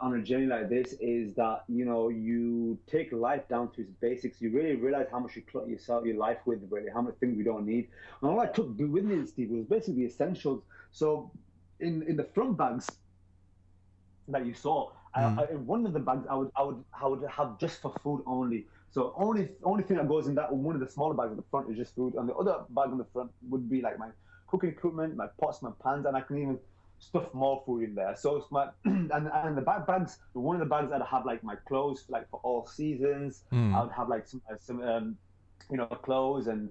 Speaker 2: on a journey like this, is that you take life down to its basics. You really realize how much you clutter your life with, really, how much things we don't need. And all I took with me, Steve, was basically the essentials. So in the front bags that you saw, in one of the bags I would have just for food only. So only thing that goes in that one of the smaller bags at the front is just food, and the other bag on the front would be like my cooking equipment, my pots, my pans, and I can even stuff more food in there. So it's my and the bags. One of the bags I'd have like my clothes like for all seasons. I would have like some clothes and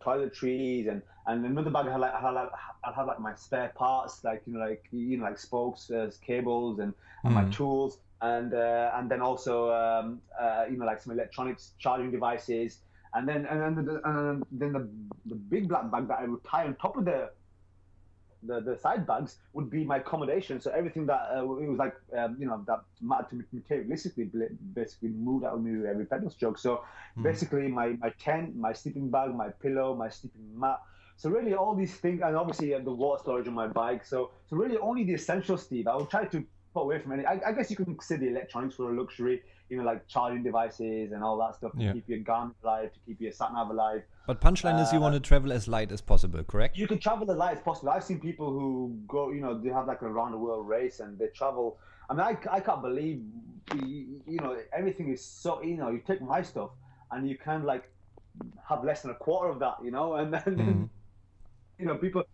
Speaker 2: toiletries, and another bag I'd have like my spare parts, like like spokes, cables, and my tools, and then also like some electronics charging devices, and then the big black bag that I would tie on top of the side bags would be my accommodation. So everything that it was like that mattered to me materialistically basically moved out of me with every pedal stroke. So basically my tent, my sleeping bag, my pillow, my sleeping mat. So really all these things, and obviously the water storage on my bike. So really only the essentials, Steve. I would try to put away from any. I guess you can consider the electronics for a luxury. Like charging devices and all that stuff to keep your gun alive, to keep your sat nav alive.
Speaker 1: But punchline is you want to travel as light as possible, correct?
Speaker 2: You can travel as light as possible. I've seen people who go, they have like a round the world race and they travel. I mean, I can't believe, everything is so, you take my stuff and you can like have less than a quarter of that, and then people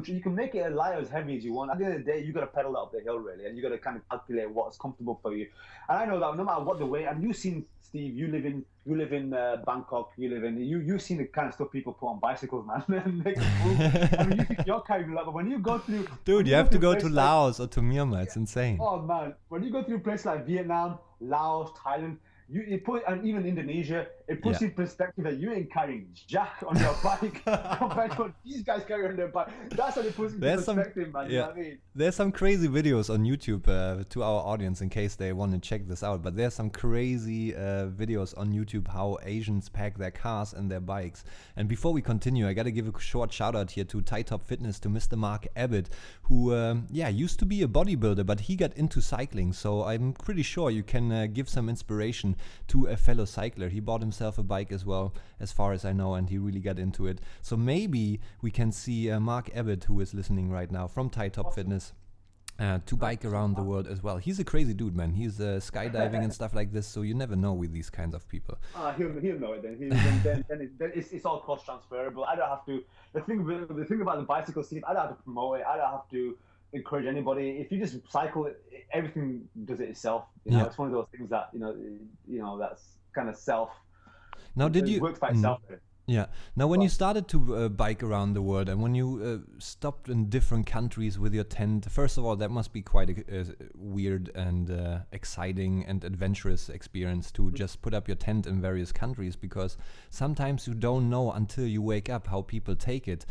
Speaker 2: you can make it as light as heavy as you want. At the end of the day, you got to pedal that up the hill really, and you got to kind of calculate what's comfortable for you. And I know that no matter what the weight, and you've seen, Steve, you live in Bangkok, you've seen the kind of stuff people put on bicycles, man. I mean, you think you're carrying a lot, but when you go through,
Speaker 1: dude, you have to go to Laos or to Myanmar. It's insane.
Speaker 2: Oh man, when you go through a place like Vietnam, Laos, Thailand. And even Indonesia, it puts in perspective that you ain't carrying jack on your bike compared to what these guys carry on their bike. That's what it puts into perspective, man. You know what I mean?
Speaker 1: There's some crazy videos on YouTube to our audience in case they want to check this out. But there's some crazy videos on YouTube how Asians pack their cars and their bikes. And before we continue, I got to give a short shout out here to Thai Top Fitness, to Mr. Mark Abbott, who used to be a bodybuilder, but he got into cycling. So I'm pretty sure you can give some inspiration to a fellow cycler. He bought himself a bike as well, as far as I know, and he really got into it. So maybe we can see Mark Abbott, who is listening right now from Thai Top Fitness, to bike around the world as well. He's a crazy dude, man. He's skydiving and stuff like this, so you never know with these kinds of people.
Speaker 2: He'll know it then. It's all cross transferable. I don't have to. The thing about the bicycle, Steve, I don't have to promote it. I don't have to encourage anybody. If you just cycle it, everything does it itself. It's one of those things that that's kind of self.
Speaker 1: Now,
Speaker 2: it works by itself.
Speaker 1: Yeah. Now, when you started to bike around the world, and when you stopped in different countries with your tent, first of all, that must be quite a weird and exciting and adventurous experience to just put up your tent in various countries, because sometimes you don't know until you wake up how people take it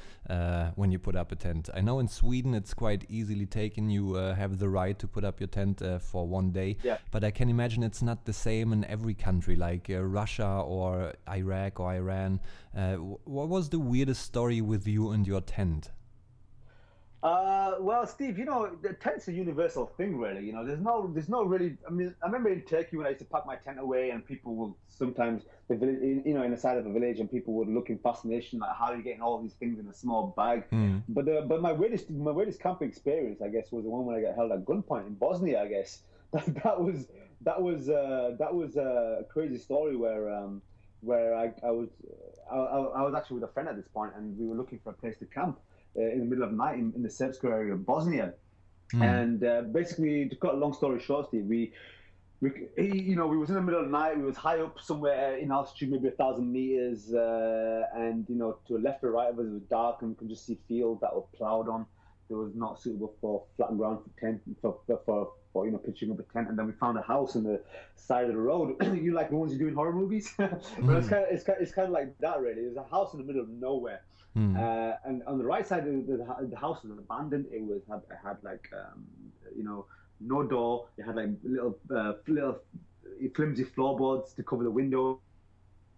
Speaker 1: when you put up a tent. I know in Sweden it's quite easily taken. You have the right to put up your tent for one day, but I can imagine it's not the same in every country, like Russia or Iraq or Iran. What was the weirdest story with you and your tent?
Speaker 2: Well, Steve, the tent's a universal thing, really. There's no really. I mean, I remember in Turkey when I used to pack my tent away, and people will sometimes, in the side of a village, and people would look in fascination, like, how are you getting all these things in a small bag? But my weirdest camping experience, I guess, was the one when I got held at gunpoint in Bosnia. I guess that was a crazy story where I was actually with a friend at this point, and we were looking for a place to camp in the middle of the night in the Srpska area of Bosnia. And basically, to cut a long story short, Steve, we was in the middle of the night. We was high up somewhere in altitude, maybe 1,000 meters, and to the left or right of us it was dark, and we could just see fields that were plowed on. It was not suitable for flat ground for tent for pitching up a tent. And then we found a house on the side of the road. You like the ones you do in horror movies, but it's kind of like that really. There's a house in the middle of nowhere, and on the right side the house was abandoned. It had like no door. It had like little flimsy floorboards to cover the windows,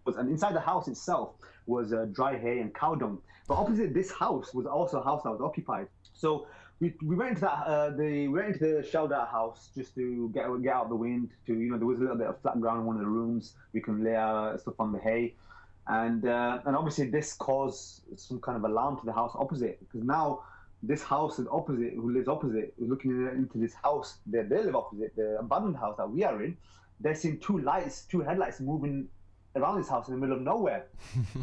Speaker 2: and inside the house itself was dry hay and cow dung. But opposite this house was also a house that was occupied. So we went into the shelter house just to get out of the wind. There was a little bit of flat ground in one of the rooms. We can lay our stuff on the hay, and obviously this caused some kind of alarm to the house opposite, because now this house who lives opposite, was looking into this house. They live opposite the abandoned house that we are in. They're seeing two headlights moving around this house in the middle of nowhere.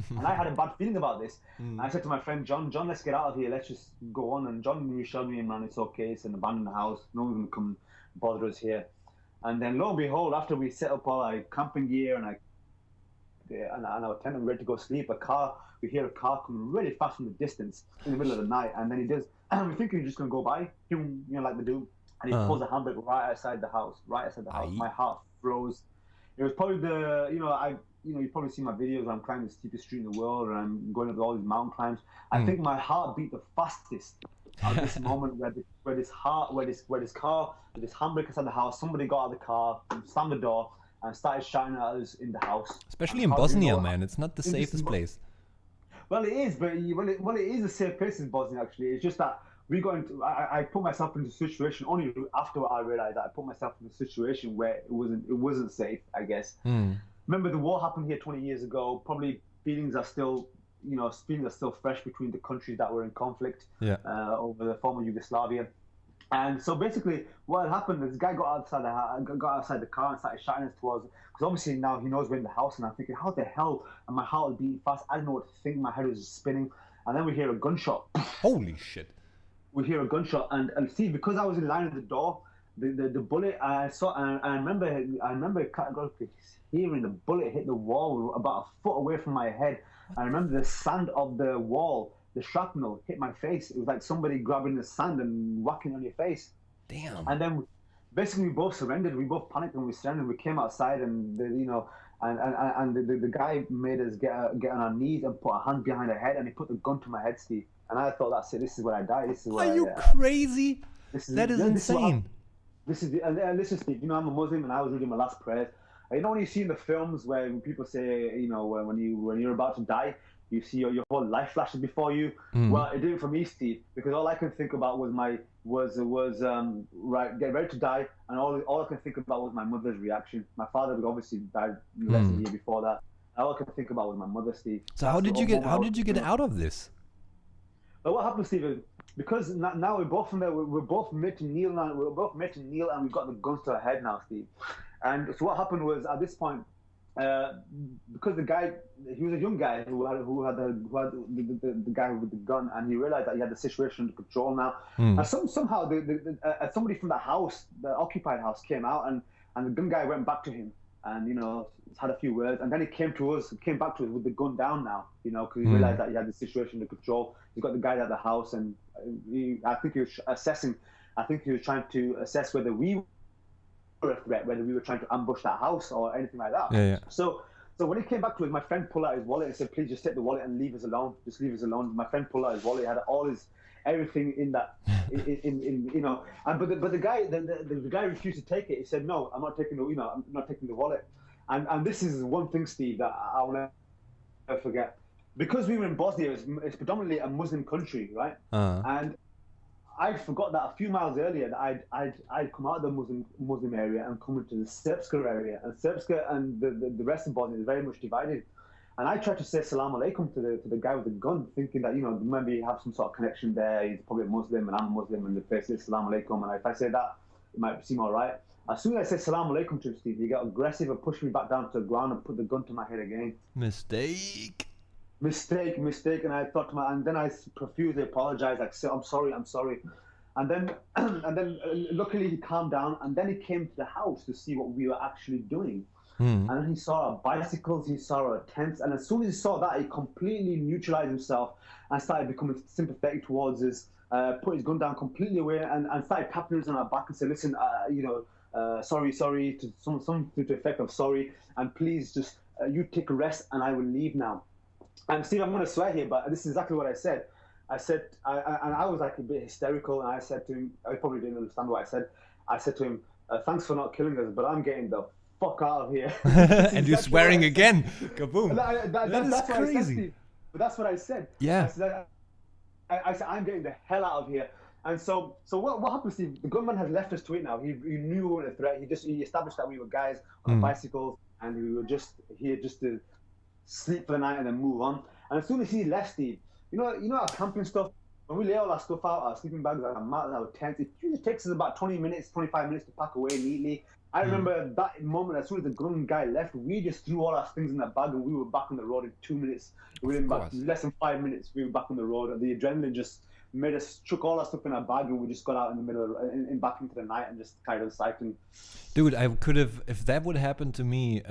Speaker 2: And I had a bad feeling about this. And I said to my friend John, let's get out of here. Let's just go on. And John showed me, man, it's okay. It's an abandoned house. No one's going to come bother us here. And then lo and behold, after we set up all our camping gear and our tent and ready to go sleep, we hear a car coming really fast from the distance in the middle of the night. And then he does, we think he's just going to go by, like they do. And he pulls the handbrake right outside the house. My heart froze. It was probably you've probably seen my videos where I'm climbing the steepest street in the world and I'm going up all these mountain climbs. I think my heart beat the fastest at this moment where this handbrake inside the house, somebody got out of the car, slammed the door, and started shouting at us in the house.
Speaker 1: Especially in Bosnia, man. It's not the safest place.
Speaker 2: Well, it is, but it is a safe place in Bosnia, actually. It's just that I put myself into a situation only after I realized that I put myself in a situation where it wasn't safe, I guess. Remember, the war happened here 20 years ago. Probably feelings are still fresh between the countries that were in conflict over the former Yugoslavia. And so basically, what happened is this guy got outside the car and started shouting us towards, because obviously now he knows we're in the house, and I'm thinking, how the hell? And my heart was beating fast. I didn't know what to think. My head was spinning, and then we hear a gunshot.
Speaker 1: Holy shit!
Speaker 2: We hear a gunshot, and see, because I was in line at the door, the bullet I saw, and I remember categorically hearing the bullet hit the wall about a foot away from my head. I remember the sand of the wall, the shrapnel hit my face. It was like somebody grabbing the sand and whacking on your face.
Speaker 1: Damn.
Speaker 2: And then basically we both surrendered. We both panicked and we surrendered. We came outside, and the guy made us get on our knees and put a hand behind our head, and he put the gun to my head, Steve. And I thought, that's it. This is where I die. This is where
Speaker 1: Are you crazy? That is insane.
Speaker 2: Listen, Steve. I'm a Muslim, and I was reading my last prayers. You know when you see in the films where people say, when you're about to die, you see your whole life flashes before you. Well, it didn't for me, Steve, because all I can think about was get ready to die, and all I can think about was my mother's reaction. My father obviously died less than a year before that. All I can think about was my mother, Steve.
Speaker 1: So how did you get out of this?
Speaker 2: Well, what happened, Steve, is because now we're both from there. We're both made to kneel now. We're both made to kneel, and we've got the guns to our head now, Steve. And so what happened was, at this point, because the guy, he was a young guy who had the guy with the gun, and he realized that he had the situation under control now. And somehow somebody from the house, the occupied house, came out, and the gun guy went back to him, and had a few words, and then he came back to us with the gun down now, because he realized that he had the situation under control. He got the guy out of the house, and I think he was trying to assess whether we were a threat, whether we were trying to ambush that house or anything like that.
Speaker 1: Yeah.
Speaker 2: So when he came back to us, my friend pulled out his wallet and said, "Please just take the wallet and leave us alone. Just leave us alone." My friend pulled out his wallet. He had everything in that, but the guy refused to take it. He said, "No, I'm not taking the wallet." And this is one thing, Steve, that I will never forget. Because we were in Bosnia, it's predominantly a Muslim country, right? And I forgot that a few miles earlier that I'd come out of the Muslim area and come into the Srpska area, and Srpska and the rest of Bosnia is very much divided. And I tried to say salam alaikum to the guy with the gun, thinking that maybe have some sort of connection there. He's probably a Muslim and I'm a Muslim, and the place says salam alaikum. And if I say that, it might seem all right. As soon as I said salam alaikum to him, Steve, he got aggressive and pushed me back down to the ground and put the gun to my head again.
Speaker 1: Mistake.
Speaker 2: And I thought and then I profusely apologized, like, "I'm sorry." And then luckily he calmed down, and then he came to the house to see what we were actually doing. And then he saw our bicycles, he saw our tents, and as soon as he saw that, he completely neutralized himself and started becoming sympathetic towards us, put his gun down completely away, and started tapping us on our back and said, "Listen, sorry, to something to the effect of sorry, and please just you take a rest and I will leave now." And Steve, I'm going to swear here, but this is exactly what I said. I was like a bit hysterical, and I said to him, I probably didn't understand what I said. I said to him, "Thanks for not killing us, but I'm getting the fuck out of here."
Speaker 1: And you're swearing again. Kaboom.
Speaker 2: That's
Speaker 1: crazy.
Speaker 2: Said, but that's what I said.
Speaker 1: Yeah.
Speaker 2: I said, "I'm getting the hell out of here." And so what happened, Steve? The gunman had left us to it now. He knew we weren't a threat. He established that we were guys on bicycles, and we were just here just to sleep for the night and then move on. And as soon as he left, Steve, our camping stuff, when we lay all our stuff out, our sleeping bags, our mats, our tents, it usually takes us about 20 minutes, 25 minutes to pack away neatly. I remember that moment, as soon as the gun guy left, we just threw all our things in that bag and we were back on the road in 2 minutes. Within about less than 5 minutes, we were back on the road. And the adrenaline just made us chuck all our stuff in our bag and we just got out in the middle, back into the night and just carried on cycling.
Speaker 1: Dude, I could have, if that would happen to me,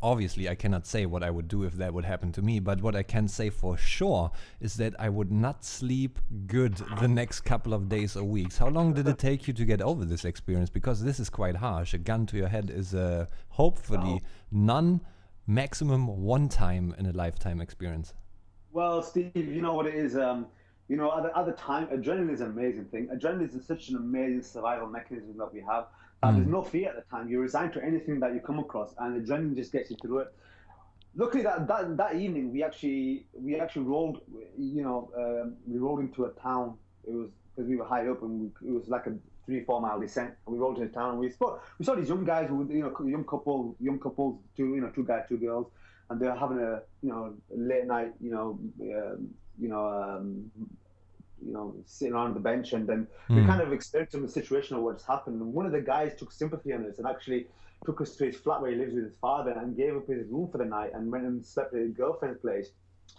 Speaker 1: obviously I cannot say what I would do if that would happen to me, but what I can say for sure is that I would not sleep good the next couple of days or weeks. How long did it take you to get over this experience? Because this is quite harsh. A gun to your head is hopefully maximum one time in a lifetime experience.
Speaker 2: Well, Steve, you know what it is. You know, at the time, adrenaline is an amazing thing. Adrenaline is such an amazing survival mechanism that we have. There's no fear at the time. You're resigned to anything that you come across, and adrenaline just gets you through it. Luckily, that evening we actually rolled. You know, we rolled into a town. It was because we were high up, and it was like a 3-4 mile descent. And we rolled into town. And we saw these young guys, young couples, two guys, two girls, and they were having a late night, sitting around the bench, and then we kind of explained to him the situation of what's happened. And one of the guys took sympathy on us and actually took us to his flat where he lives with his father and gave up his room for the night and went and slept at his girlfriend's place.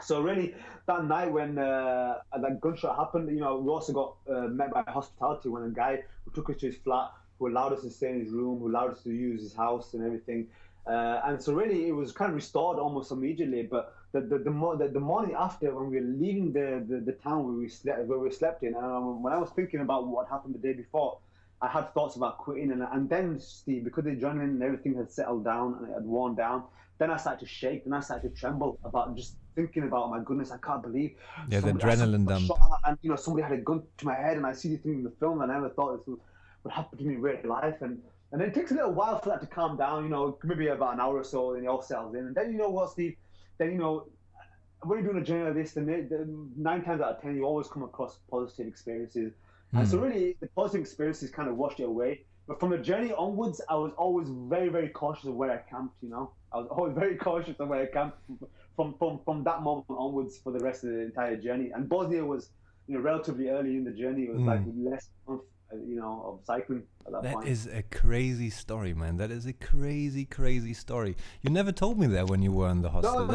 Speaker 2: So really, that night when that gunshot happened, we also got met by hospitality when a guy who took us to his flat, who allowed us to stay in his room, who allowed us to use his house and everything. And so really, it was kind of restored almost immediately. But the morning after, when we were leaving the town where we slept in, when I was thinking about what happened the day before, I had thoughts about quitting. And then, Steve, because the adrenaline and everything had settled down and it had worn down, then I started to shake, then I started to tremble about just thinking about, my goodness, I can't believe.
Speaker 1: Yeah, the adrenaline dump.
Speaker 2: And somebody had a gun to my head, and I see these things in the film, and I never thought this would happen to me in real life. And then it takes a little while for that to calm down, maybe about an hour or so, and it all settles in. And then, what, Steve, then, when you're doing a journey like this, then 9 times out of 10, you always come across positive experiences. And so really, the positive experiences kind of washed it away. But from the journey onwards, I was always very, very cautious of where I camped, I was always very cautious of where I camped from that moment onwards for the rest of the entire journey. And Bosnia was, relatively early in the journey. It was like less month, of cycling at that point.
Speaker 1: That is a crazy story, man. That is a crazy, crazy story. You never told me that when you were in the hostel.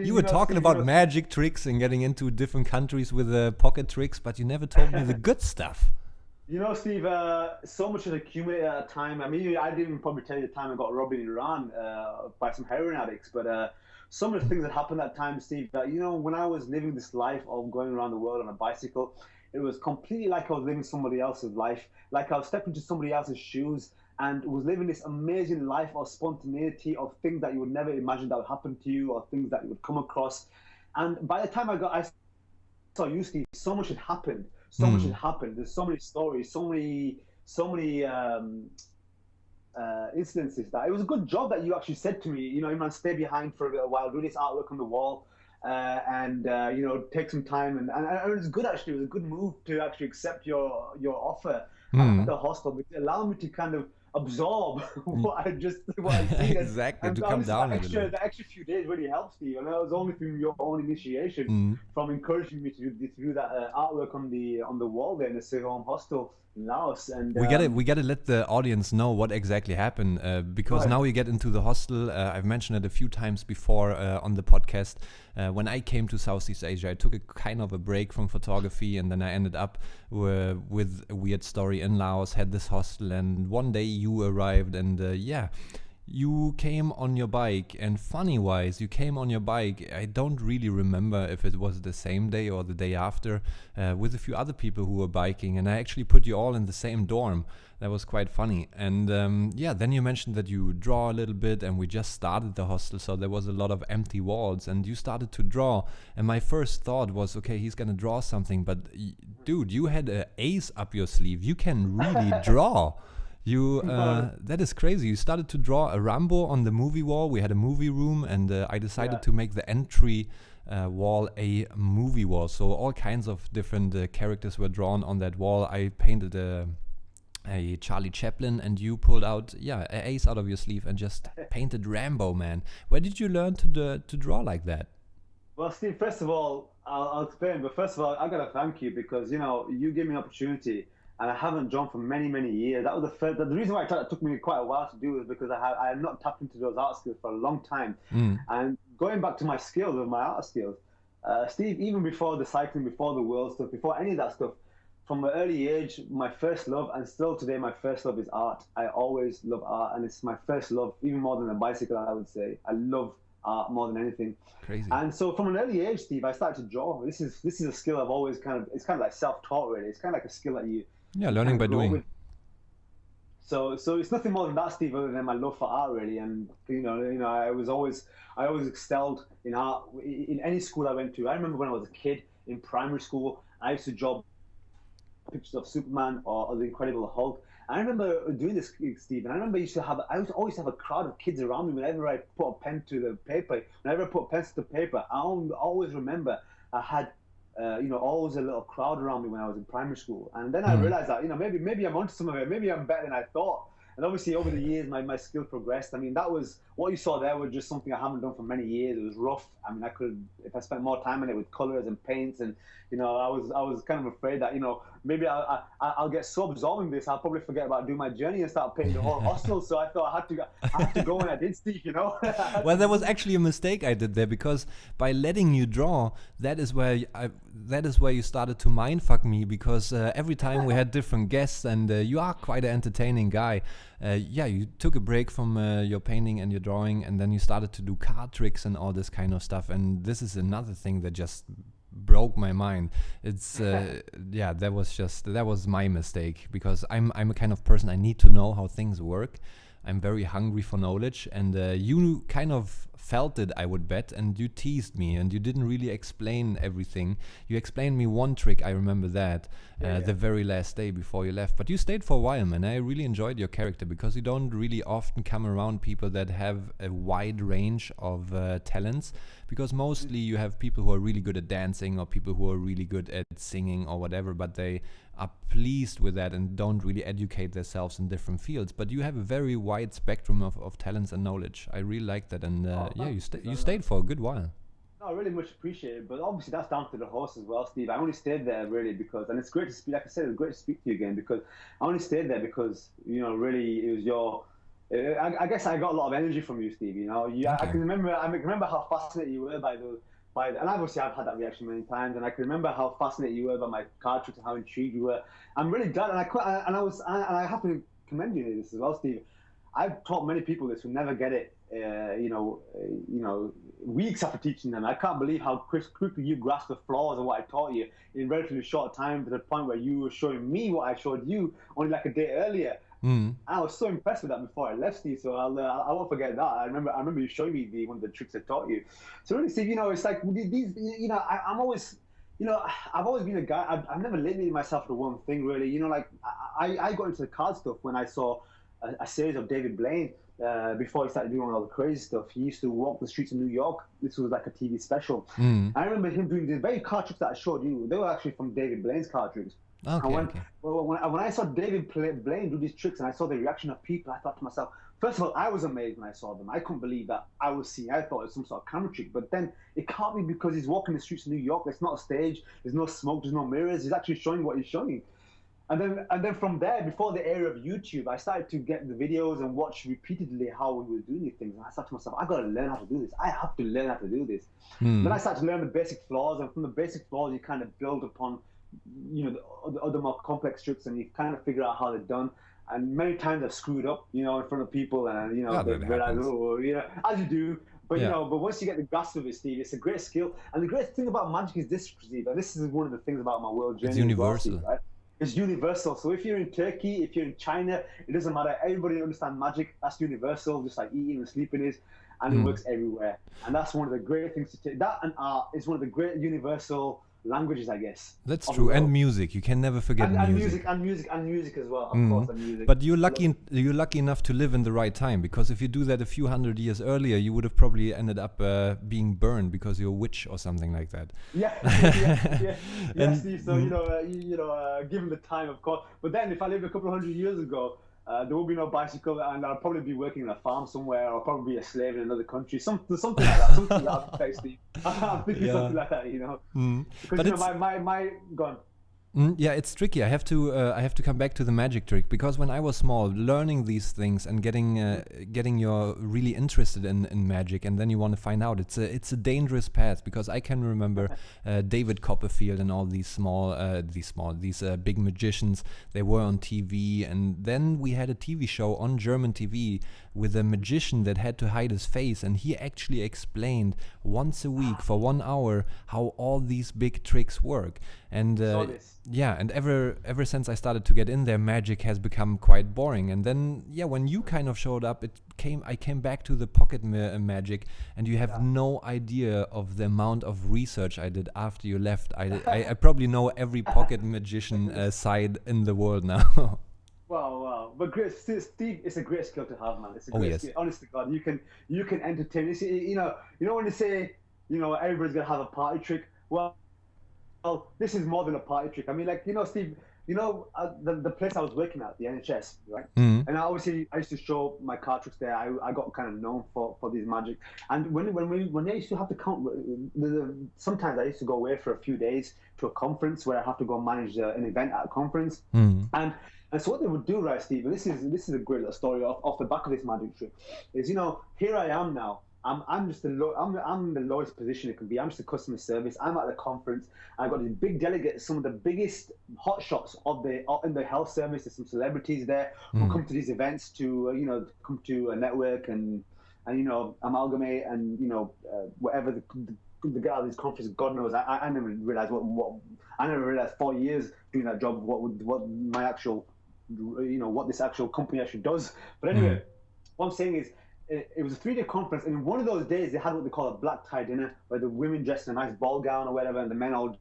Speaker 1: You were talking about magic tricks and getting into different countries with pocket tricks, but you never told me the good stuff.
Speaker 2: Steve, so much had accumulated at a time. I mean, I didn't probably tell you the time I got robbed in Iran by some heroin addicts, but some of the things that happened at that time, Steve, that, when I was living this life of going around the world on a bicycle, it was completely like I was living somebody else's life, like I was stepping into somebody else's shoes and was living this amazing life of spontaneity, of things that you would never imagine that would happen to you, or things that you would come across. And by the time I saw you, Steve, so much had happened. So much had happened. There's so many stories, so many incidences that it was a good job that you actually said to me, Imran, stay behind for a little while, do this artwork on the wall, and take some time. And it was good, actually. It was a good move to actually accept your offer at the hostel, because it allowed me to kind of absorb what I see.
Speaker 1: Exactly, to come down.
Speaker 2: The extra few days really helps you, and that was only through your own initiation from encouraging me to do that artwork on the wall there in the Sehom hostel in Laos. And
Speaker 1: we gotta let the audience know what exactly happened, because now we get into the hostel. I've mentioned it a few times before on the podcast. When I came to Southeast Asia, I took a kind of a break from photography, and then I ended up with a weird story in Laos, had this hostel, and one day you arrived, and you came on your bike, and funny-wise, you came on your bike. I don't really remember if it was the same day or the day after, with a few other people who were biking, and I actually put you all in the same dorm. That was quite funny. And then you mentioned that you draw a little bit, and we just started the hostel, so there was a lot of empty walls, and you started to draw. And my first thought was, okay, he's gonna draw something, but dude, you had an ace up your sleeve. You can really draw. That is crazy. You started to draw a Rambo on the movie wall. We had a movie room, and I decided to make the entry wall a movie wall. So all kinds of different characters were drawn on that wall. I painted a Charlie Chaplin, and you pulled out an ace out of your sleeve and just painted Rambo, man. Where did you learn to draw like that?
Speaker 2: Well, Steve, first of all, I'll explain. But first of all, I gotta thank you, because you gave me an opportunity. and I haven't drawn for many, many years. That was the reason why it took me quite a while to do is because I had not tapped into those art skills for a long time. And going back to my skills, of my art skills, Steve, even before the cycling, before the world stuff, before any of that stuff, from an early age, my first love, and still today, my first love is art. I always love art, and it's my first love, even more than a bicycle, I would say. I love art more than anything.
Speaker 1: Crazy.
Speaker 2: And so from an early age, Steve, I started to draw. This is a skill I've always it's kind of like self-taught, really. It's kind of like a skill that you
Speaker 1: learning by doing.
Speaker 2: With. So it's nothing more than that, Steve, other than my love for art, really. And I always excelled in art in any school I went to. I remember when I was a kid in primary school, I used to draw pictures of Superman or the Incredible Hulk. I remember doing this, Steve, and I remember I always have a crowd of kids around me whenever I put a pen to the paper. Whenever I put pencil to paper, I always remember I had, always a little crowd around me when I was in primary school. And then I realized that, maybe I'm onto some of it. Maybe I'm better than I thought. And obviously over the years, my skill progressed. I mean, that was, what you saw there was just something I haven't done for many years. It was rough. I mean, if I spent more time on it with colors and paints, and, I was kind of afraid that, maybe I'll get so absorbed in this, I'll probably forget about doing my journey and start painting the whole hostel. So I thought I had to go, and I did, Steve,
Speaker 1: Well, that was actually a mistake I did there, because by letting you draw, that is where you started to mindfuck me, because every time we had different guests, and you are quite an entertaining guy. You took a break from your painting and your drawing, and then you started to do card tricks and all this kind of stuff. And this is another thing that just broke my mind. It's that was my mistake, because I'm a kind of person, I need to know how things work. I'm very hungry for knowledge, and you kind of felt it, I would bet, and you teased me, and you didn't really explain everything. You explained me one trick, I remember that, the very last day before you left. But you stayed for a while, man. I really enjoyed your character, because you don't really often come around people that have a wide range of talents, because mostly you have people who are really good at dancing, or people who are really good at singing or whatever, but they are pleased with that and don't really educate themselves in different fields. But you have a very wide spectrum of talents and knowledge. I really like that. And you stayed for a good while.
Speaker 2: No, I really much appreciate it, but obviously that's down to the host as well, Steve. I only stayed there really because, and it's great to speak, like I said, it's great to speak to you again, because I only stayed there because, really it was your, I guess I got a lot of energy from you, Steve. I can remember how fascinated you were by and obviously I've had that reaction many times, and I can remember how fascinated you were by my card tricks and how intrigued you were. I'm really glad, and I have to commend you in this as well, Steve. I've taught many people this who never get it. Weeks after teaching them, I can't believe how quickly you grasped the flaws of what I taught you in a relatively short time, to the point where you were showing me what I showed you only like a day earlier. I was so impressed with that before I left, Steve. So I won't forget that. I remember you showing me one of the tricks I taught you. So really, Steve, it's like these. I'm always. I've always been a guy. I've never limited myself to one thing, really. I got into the card stuff when I saw a series of David Blaine. Before he started doing all the crazy stuff, he used to walk the streets of New York. This was like a TV special. I remember him doing the very card tricks that I showed you. They were actually from David Blaine's card tricks. When I saw David Blaine do these tricks, and I saw the reaction of people, I thought to myself, first of all, I was amazed when I saw them. I couldn't believe that I was seeing. I thought it was some sort of camera trick, but then it can't be, because he's walking the streets of New York. It's not a stage. There's no smoke. There's no mirrors. He's actually showing what he's showing. And then from there, before the era of YouTube, I started to get the videos and watch repeatedly how he was doing these things. And I thought to myself, I got to learn how to do this. I have to learn how to do this. Then I started to learn the basic flaws, and from the basic flaws, you kind of build upon, the other more complex tricks, and you kind of figure out how they're done. And many times I've screwed up, in front of people, and they realize, as you do. But but once you get the grasp of it, Steve, it's a great skill. And the great thing about magic is this, Steve, and this is one of the things about my world journey.
Speaker 1: It's universal.
Speaker 2: Well, Steve, right? It's universal. So if you're in Turkey, if you're in China, it doesn't matter. Everybody understands magic. That's universal, just like eating and sleeping is, and it works everywhere. And that's one of the great things to take. That and art is one of the great universal languages, I guess.
Speaker 1: That's true. And music. You can never forget music.
Speaker 2: And music as well. Of course, and music.
Speaker 1: But you're lucky enough to live in the right time, because if you do that a few hundred years earlier, you would have probably ended up being burned because you're a witch or something like that.
Speaker 2: Steve. So given the time, of course. But then, if I lived a couple of hundred years ago, there will be no bicycle, and I'll probably be working in a farm somewhere, or probably be a slave in another country, something like that. Something like that, Steve. I'm thinking something like that, Because
Speaker 1: but
Speaker 2: my gone.
Speaker 1: Yeah, it's tricky. I have to come back to the magic trick, because when I was small, learning these things and getting you really interested in magic, and then you want to find out, it's a dangerous path, because I can remember David Copperfield and all these big magicians. They were on TV, and then we had a TV show on German TV with a magician that had to hide his face, and he actually explained once a week for 1 hour how all these big tricks work. And yeah, and ever since I started to get in there, magic has become quite boring. And then when you kind of showed up, I came back to the pocket magic, and you have no idea of the amount of research I did after you left. I probably know every pocket magician side in the world now.
Speaker 2: Wow. But Steve, it's a great skill to have, man. It's a great skill. Honest to God, you can entertain. You know when they say, everybody's gonna have a party trick. Well, this is more than a party trick. I mean, like, Steve, the place I was working at, the NHS, right? And obviously I used to show my card tricks there. I got kind of known for these magic. And when I used to have to count, sometimes I used to go away for a few days to a conference where I have to go manage an event at a conference. And so what they would do, right, Steve, and this is a great little story off the back of this magic trick, is, here I am now. I'm just I'm in the lowest position it can be. I'm just a customer service. I'm at the conference. I've got these big delegates, some of the biggest hotshots in the health service. There's some celebrities there who come to these events to come to a network and amalgamate and whatever the guy at this conference. God knows, I never realized I never realized 4 years doing that job what my actual what this actual company actually does. But anyway, what I'm saying is, it was a 3-day conference, and one of those days they had what they call a black tie dinner, where the women dressed in a nice ball gown or whatever, and the men all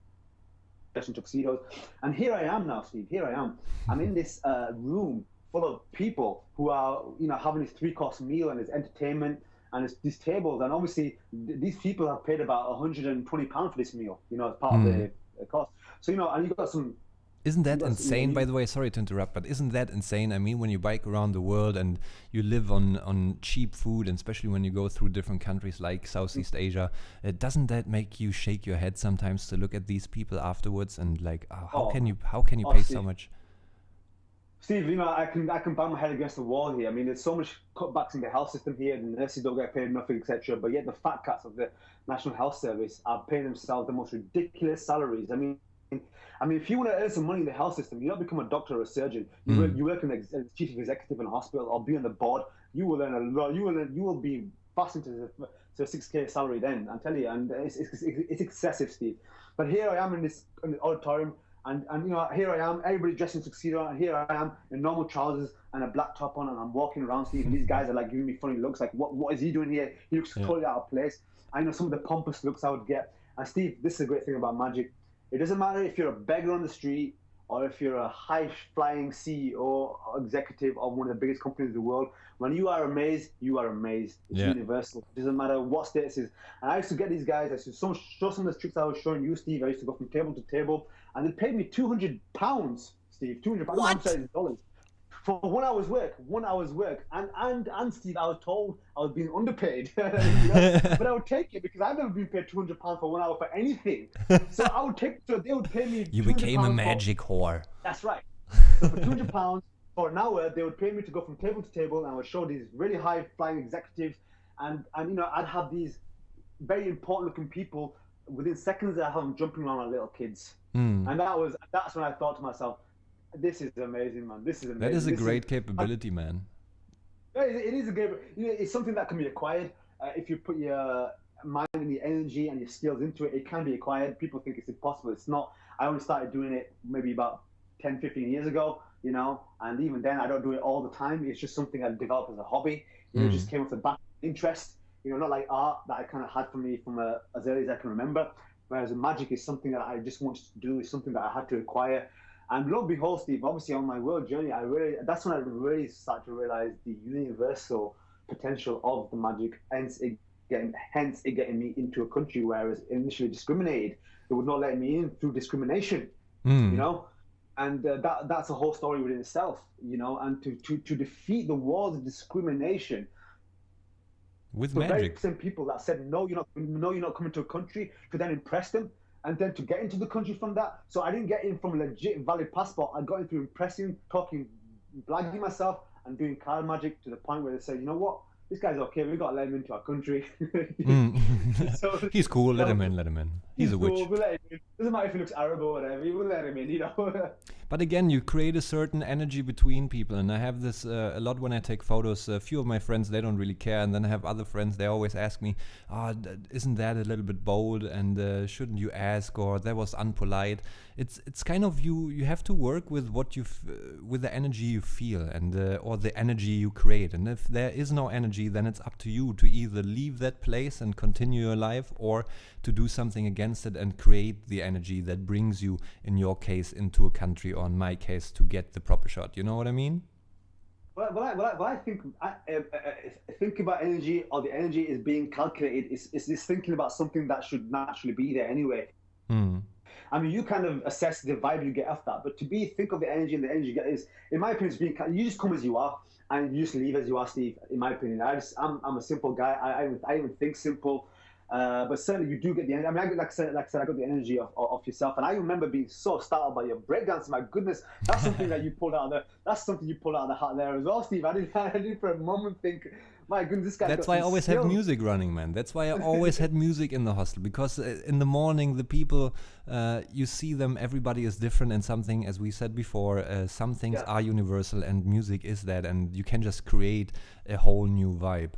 Speaker 2: dressed in tuxedos. And here I am now, Steve. Here I am. I'm in this room full of people who are, having this 3-course meal, and there's entertainment, and it's these tables, and obviously these people have paid about £120 for this meal, as part of the cost. So and you've got some.
Speaker 1: Isn't that insane, by the way? Sorry to interrupt, but isn't that insane? I mean, when you bike around the world and you live on cheap food, and especially when you go through different countries like Southeast Asia, doesn't that make you shake your head sometimes to look at these people afterwards and like, how can you pay so much?
Speaker 2: Steve, I can bang my head against the wall here. I mean, there's so much cutbacks in the health system here. The nurses don't get paid nothing, etc. But yet the fat cats of the National Health Service are paying themselves the most ridiculous salaries. I mean, if you want to earn some money in the health system, you don't become a doctor or a surgeon. You work as chief executive in a hospital or be on the board. You will earn a lot. You will be fast into a 6K salary then. I'm telling you, and it's excessive, Steve. But here I am in the auditorium, and here I am, everybody dressed in tuxedo, and here I am in normal trousers and a black top on, and I'm walking around, Steve, and these guys are like giving me funny looks, like what is he doing here? He looks totally out of place. I know some of the pompous looks I would get. And Steve, this is a great thing about magic. It doesn't matter if you're a beggar on the street or if you're a high-flying CEO or executive of one of the biggest companies in the world. When you are amazed, you are amazed. It's universal. It doesn't matter what status it is. And I used to get these guys, I used to show some of the tricks I was showing you, Steve. I used to go from table to table, and they paid me £200, Steve. £200.
Speaker 1: What?
Speaker 2: $200 for 1 hour's work. 1 hour's work. And Steve, I was told I was being underpaid. But I would take it because I've never been paid £200 for 1 hour for anything. So I would take. So they would pay me.
Speaker 1: You became a magic whore.
Speaker 2: That's right. So for £200 for an hour, they would pay me to go from table to table, and I would show these really high flying executives, and I'd have these very important looking people. Within seconds, I have them jumping around like little kids, and that's when I thought to myself, this is amazing, man. This is amazing.
Speaker 1: That is a great capability, man.
Speaker 2: It is a great. It's something that can be acquired if you put your mind and your energy and your skills into it. It can be acquired. People think it's impossible. It's not. I only started doing it maybe about 10, 15 years ago, and even then I don't do it all the time. It's just something I developed as a hobby. It just came off the back interest. Not like art that I kind of had for me from as early as I can remember. Whereas magic is something that I just wanted to do. It's something that I had to acquire. And lo and behold, Steve, obviously on my world journey, that's when I really started to realize the universal potential of the magic, hence it getting me into a country where I was initially discriminated. It would not let me in through discrimination, and that's a whole story within itself, and to defeat the walls of discrimination
Speaker 1: with
Speaker 2: the
Speaker 1: magic.
Speaker 2: very same people that said no, you're not coming to a country, to then impress them and then to get into the country from that. So I didn't get in from a legit valid passport. I got in through impressing, talking, blagging myself, and doing card magic to the point where they said, you know what, this guy's okay. We got to let him into our country.
Speaker 1: So, he's cool. Let him in. Let him in. He's a witch.
Speaker 2: Cool. We'll let him in. Doesn't matter if he looks Arab or whatever. We'll let him in. You know.
Speaker 1: But again, you create a certain energy between people, and I have this a lot when I take photos. A few of my friends, they don't really care, and then I have other friends, they always ask me, isn't that a little bit bold, and shouldn't you ask, or that was unpolite. It's kind of you have to work with what with the energy you feel, and or the energy you create. And if there is no energy, then it's up to you to either leave that place and continue your life, or to do something against it and create the energy that brings you, in your case, into a country, or in my case, to get the proper shot. You know what I mean?
Speaker 2: Well, I think about energy, or the energy is being calculated. Is this thinking about something that should naturally be there anyway? I mean, you kind of assess the vibe you get off that, but think of the energy, and the energy you get is, in my opinion, you just come as you are, and you just leave as you are, Steve. In my opinion, I'm a simple guy. I even think simple. But certainly you do get the energy. I mean, like I said, I got the energy of yourself, and I remember being so startled by your breakdance. My goodness, that's something that you pulled out of the hat there as well, Steve. I didn't for a moment think, my goodness, this guy.
Speaker 1: That's why I always have music running, man. That's why I always had music in the hostel, because in the morning the people, you see them. Everybody is different, and something, as we said before, some things are universal, and music is that, and you can just create a whole new vibe.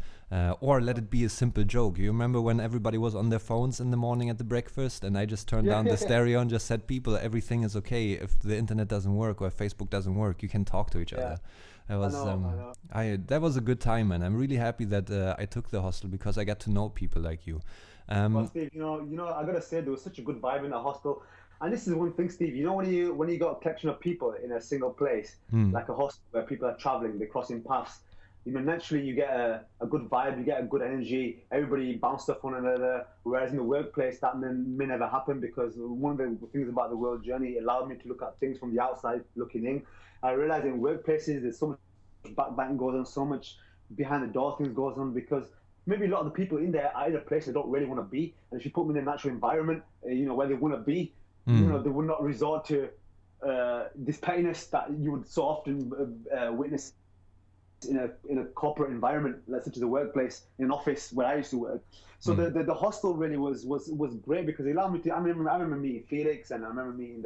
Speaker 1: Or let it be a simple joke. You remember when everybody was on their phones in the morning at the breakfast, and I just turned down the stereo and just said, people, everything is okay. If the internet doesn't work or if Facebook doesn't work, you can talk to each other. That was a good time, and I'm really happy that I took the hostel, because I got to know people like you.
Speaker 2: Well, Steve, you know, I gotta say, there was such a good vibe in the hostel. And this is one thing, Steve. You know, when you got a collection of people in a single place, like a hostel where people are traveling, they're crossing paths. You know, naturally you get a good vibe, you get a good energy. Everybody bounces off one another. Whereas in the workplace, that may never happen, because one of the things about the world journey, it allowed me to look at things from the outside looking in. I realized in workplaces there's so much backbiting goes on, so much behind the door things goes on, because maybe a lot of the people in there are in a place they don't really want to be. And if you put them in a natural environment, you know, where they want to be, you know, they would not resort to this pettiness that you would so often witness in a corporate environment, such as a workplace, in an office where I used to work. So the hostel really was great, because it allowed me to. I remember meeting Felix, and I remember meeting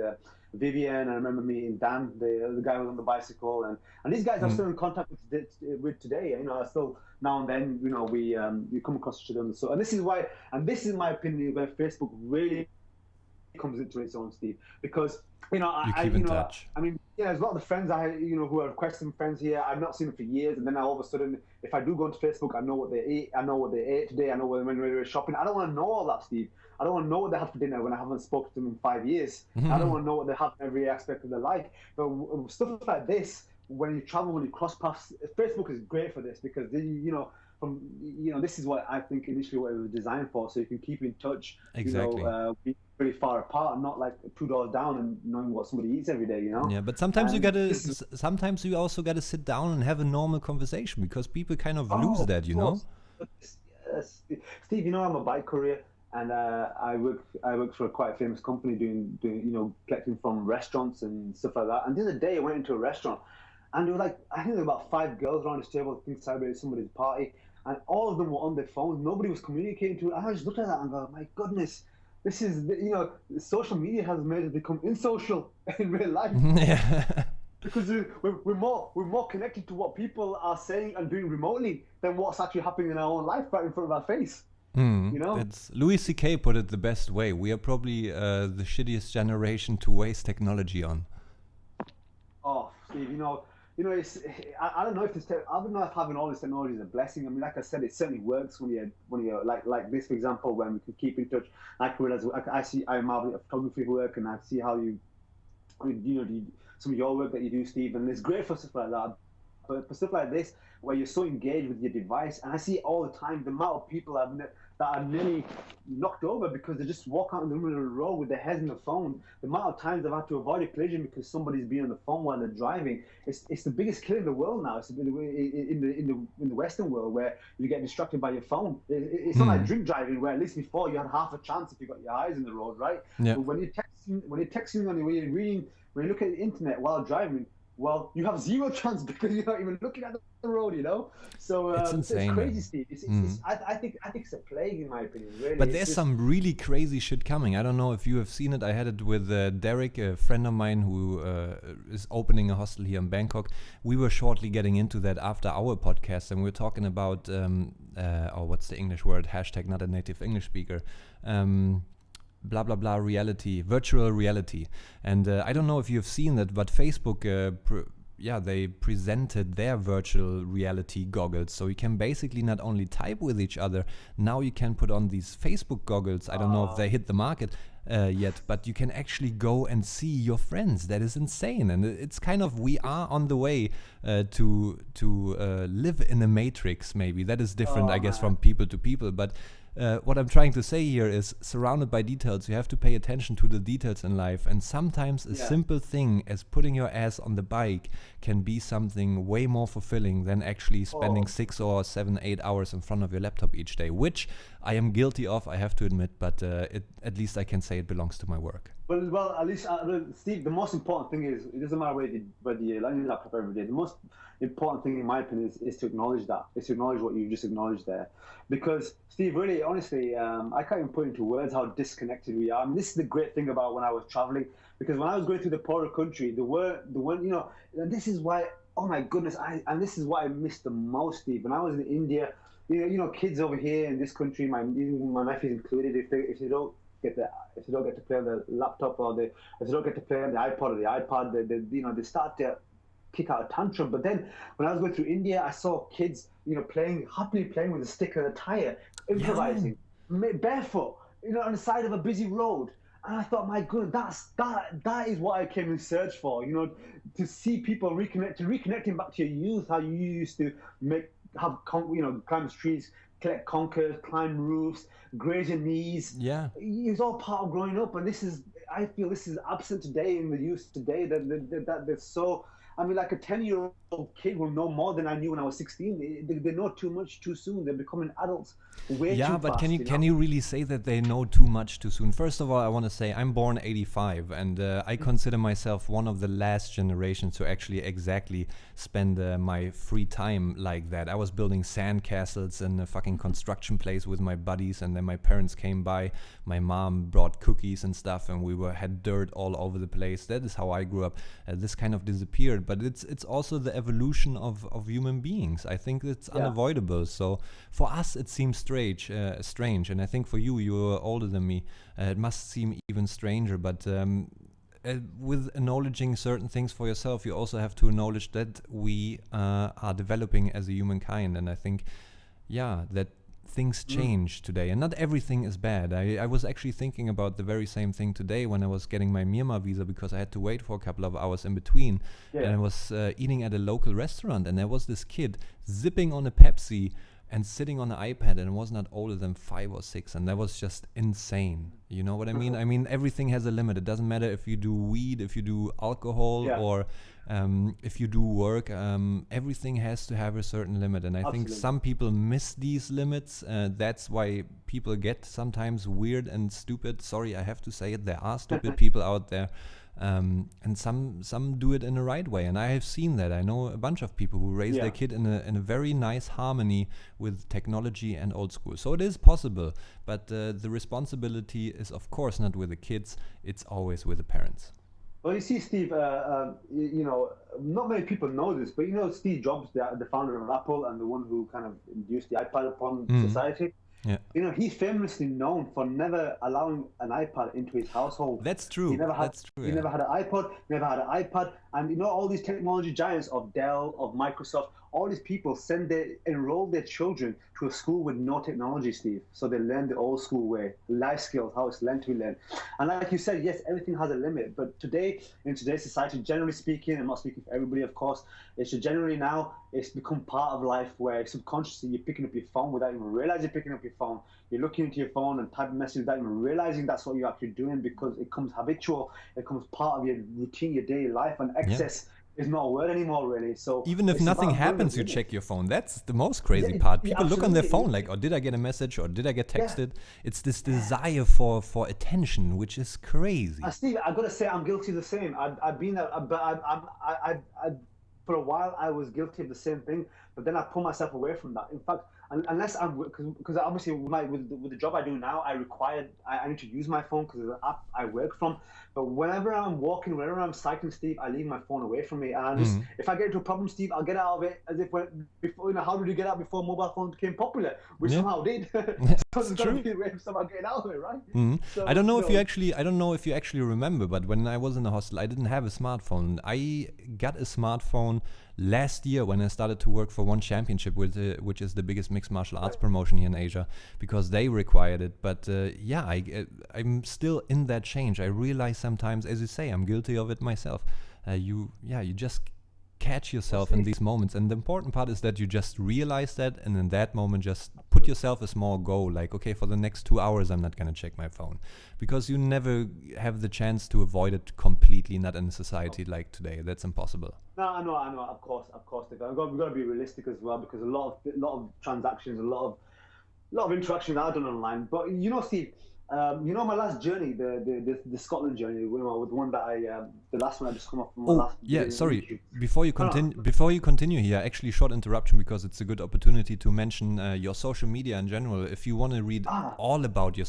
Speaker 2: Vivian, and I remember meeting Dan, the guy who was on the bicycle, and these guys I'm still in contact with today. You know, I still now and then, you know, we come across each other. So, and this is my opinion, where Facebook really comes into its own, Steve, because you know,
Speaker 1: keep in touch.
Speaker 2: I mean, yeah, there's a lot of friends who are Question friends here. I've not seen them for years, and then all of a sudden, if I do go into Facebook, I know what they eat. I know what they ate today. I know when we were shopping. I don't want to know all that, Steve. I don't want to know what they have for dinner when I haven't spoken to them in 5 years. I don't want to know what they have in every aspect of their life. But stuff like this, when you travel, when you cross paths, Facebook is great for this, because this is what I think initially what it was designed for, so you can keep in touch.
Speaker 1: Exactly.
Speaker 2: You know, be pretty far apart, not like 2 doors down and knowing what somebody eats every day. You know.
Speaker 1: Yeah, but sometimes sometimes you also gotta sit down and have a normal conversation, because people kind of lose that. You know.
Speaker 2: Yes. Steve, you know, I'm a bike courier, and I work for a quite famous company doing collecting from restaurants and stuff like that. And the other day I went into a restaurant, and there were I think there were about 5 girls around this table, I think celebrating somebody's party, and all of them were on their phones. Nobody was communicating to it. And I just looked at that and go, my goodness, this is, social media has made us become insocial in real life. Yeah. Because we're more connected to what people are saying and doing remotely than what's actually happening in our own life right in front of our face. You know,
Speaker 1: it's Louis C.K. put it the best way. We are probably the shittiest generation to waste technology on.
Speaker 2: Oh, Steve, it's, I don't know if I don't know if having all this technology is a blessing. I mean, like I said, it certainly works when you're like this, for example, when we can keep in touch. I marvel at photography work, and I see how some of your work that you do, Steve, and it's great for stuff like that. But for stuff like this, where you're so engaged with your device, and I see all the time the amount of people that are nearly knocked over because they just walk out in the middle of the road with their heads in the phone. The amount of times they've had to avoid a collision because somebody's been on the phone while they're driving. It's the biggest killer in the world now. It's in the Western world where you get distracted by your phone. It's not like drink driving where at least before you had half a chance if you got your eyes in the road, right?
Speaker 1: Yeah.
Speaker 2: But when you're texting and when you're reading, when you look at the internet while driving, well, you have zero chance because you're not even looking at the road, you know. So
Speaker 1: it's insane.
Speaker 2: It's crazy, Steve. I think it's a plague in my opinion. Really.
Speaker 1: But there's some really crazy shit coming. I don't know if you have seen it. I had it with Derek, a friend of mine who is opening a hostel here in Bangkok. We were shortly getting into that after our podcast, and we were talking about what's the English word? Hashtag not a native English speaker. Blah blah blah reality, virtual reality, and I don't know if you've seen that, but Facebook, they presented their virtual reality goggles, so you can basically not only type with each other. Now you can put on these Facebook goggles. I don't know if they hit the market yet, but you can actually go and see your friends. That is insane, and it's kind of, we are on the way to live in a matrix. Maybe that is different, I guess, from people to people, but. What I'm trying to say here is, surrounded by details, you have to pay attention to the details in life, and sometimes a simple thing as putting your ass on the bike can be something way more fulfilling than actually spending 6 or 7, 8 hours in front of your laptop each day, which I am guilty of, I have to admit, but at least I can say it belongs to my work.
Speaker 2: Well, at least, Steve, the most important thing is, it doesn't matter whether you're on your laptop every day. The most important thing, in my opinion, is to acknowledge that. It's to acknowledge what you just acknowledged there. Because, Steve, really, honestly, I can't even put into words how disconnected we are. I mean, this is the great thing about when I was traveling. Because when I was going through the poorer country, the one, you know, and this is why, oh my goodness, this is what I missed the most, Steve. When I was in India, you know, kids over here in this country, my nephews included, if they don't get to play on the laptop, or if they don't get to play on the iPod or the iPad, they start to kick out a tantrum. But then when I was going through India, I saw kids, you know, happily playing with a stick and a tire, improvising, barefoot, you know, on the side of a busy road. And I thought, my goodness, that is what I came in search for, you know, to see people reconnecting back to your youth, how you used to climb streets, collect conkers, climb roofs, graze your knees.
Speaker 1: Yeah,
Speaker 2: it's all part of growing up, and I feel this is absent today in the youth today. That they're so. I mean, like a 10-year-old kid will know more than I knew when I was 16. They know too much too soon. They're becoming adults way too fast.
Speaker 1: Yeah, but can you really say that they know too much too soon? First of all, I want to say I'm born 85, and I consider myself one of the last generations to actually exactly spend my free time like that. I was building sandcastles in a fucking construction place with my buddies, and then my parents came by. My mom brought cookies and stuff, and we had dirt all over the place. That is how I grew up. This kind of disappeared. But it's also the evolution of human beings. I think it's unavoidable. So for us, it seems strange, and I think for you're older than me, it must seem even stranger. But with acknowledging certain things for yourself, you also have to acknowledge that we are developing as a humankind. And I think, that things change today, and not everything is bad. I was actually thinking about the very same thing today when I was getting my Myanmar visa, because I had to wait for a couple of hours in between, and I was eating at a local restaurant, and there was this kid zipping on a Pepsi and sitting on an iPad, and was not older than 5 or 6, and that was just insane. You know what I mean? I mean, everything has a limit. It doesn't matter if you do weed, if you do alcohol, or if you do work. Everything has to have a certain limit, and I think some people miss these limits. That's why people get sometimes weird and stupid. Sorry, I have to say it. There are stupid people out there. And some do it in the right way, and I have seen that. I know a bunch of people who raise their kid in a very nice harmony with technology and old school. So it is possible, but the responsibility is of course not with the kids. It's always with the parents.
Speaker 2: Well, you see, Steve, you know, not many people know this, but you know, Steve Jobs, the founder of Apple and the one who kind of introduced the iPad upon society. Yeah. You know, he's famously known for never allowing an iPad into his household.
Speaker 1: That's true.
Speaker 2: He never had an iPod, never had an iPad, And all these technology giants of Dell, of Microsoft, all these people enroll their children to a school with no technology, Steve. So they learn the old school way, life skills, how it's learned to be learned. And like you said, yes, everything has a limit. But in today's society, generally speaking, I'm not speaking for everybody, of course, it's become part of life where subconsciously you're picking up your phone without even realizing you're picking up your phone. You're looking into your phone and typing messages without even realizing that's what you're actually doing, because it becomes habitual. It becomes part of your routine, your daily life, and excess is not a word anymore, really. So
Speaker 1: even if nothing happens, you check your phone. That's the most crazy part. People look on their phone like, oh, did I get a message or did I get texted? It's this desire for attention, which is crazy.
Speaker 2: Steve, I gotta say, I'm guilty of the same. I've been, but for a while I was guilty of the same thing, but then I pull myself away from that. In fact, unless because obviously with the job I do now, I need to use my phone because of the app I work from. But whenever I'm walking, whenever I'm cycling, Steve, I leave my phone away from me. And if I get into a problem, Steve, I'll get out of it as if before. How did you get out before mobile phones became popular? We somehow did. So it's got to be a way of somehow getting out of it, right? So,
Speaker 1: I don't know if you actually remember, but when I was in the hostel, I didn't have a smartphone. I got a smartphone last year when I started to work for One Championship, which is the biggest mixed martial arts promotion here in Asia, because they required it. But I'm still in that change. I realize sometimes, as you say, I'm guilty of it myself. You just catch yourself in these moments, and the important part is that you just realize that, and in that moment just put yourself a small goal, like, okay, for the next 2 hours I'm not going to check my phone, because you never have the chance to avoid it completely, not in a society like today. That's impossible.
Speaker 2: No, I know, of course. We've got to be realistic as well, because a lot of transactions, a lot of interactions are done online. But Steve, my last journey, the Scotland journey, with the one that the last one I just come off from.
Speaker 1: Sorry. Before you continue here, actually, short interruption, because it's a good opportunity to mention your social media in general. If you want to read all about your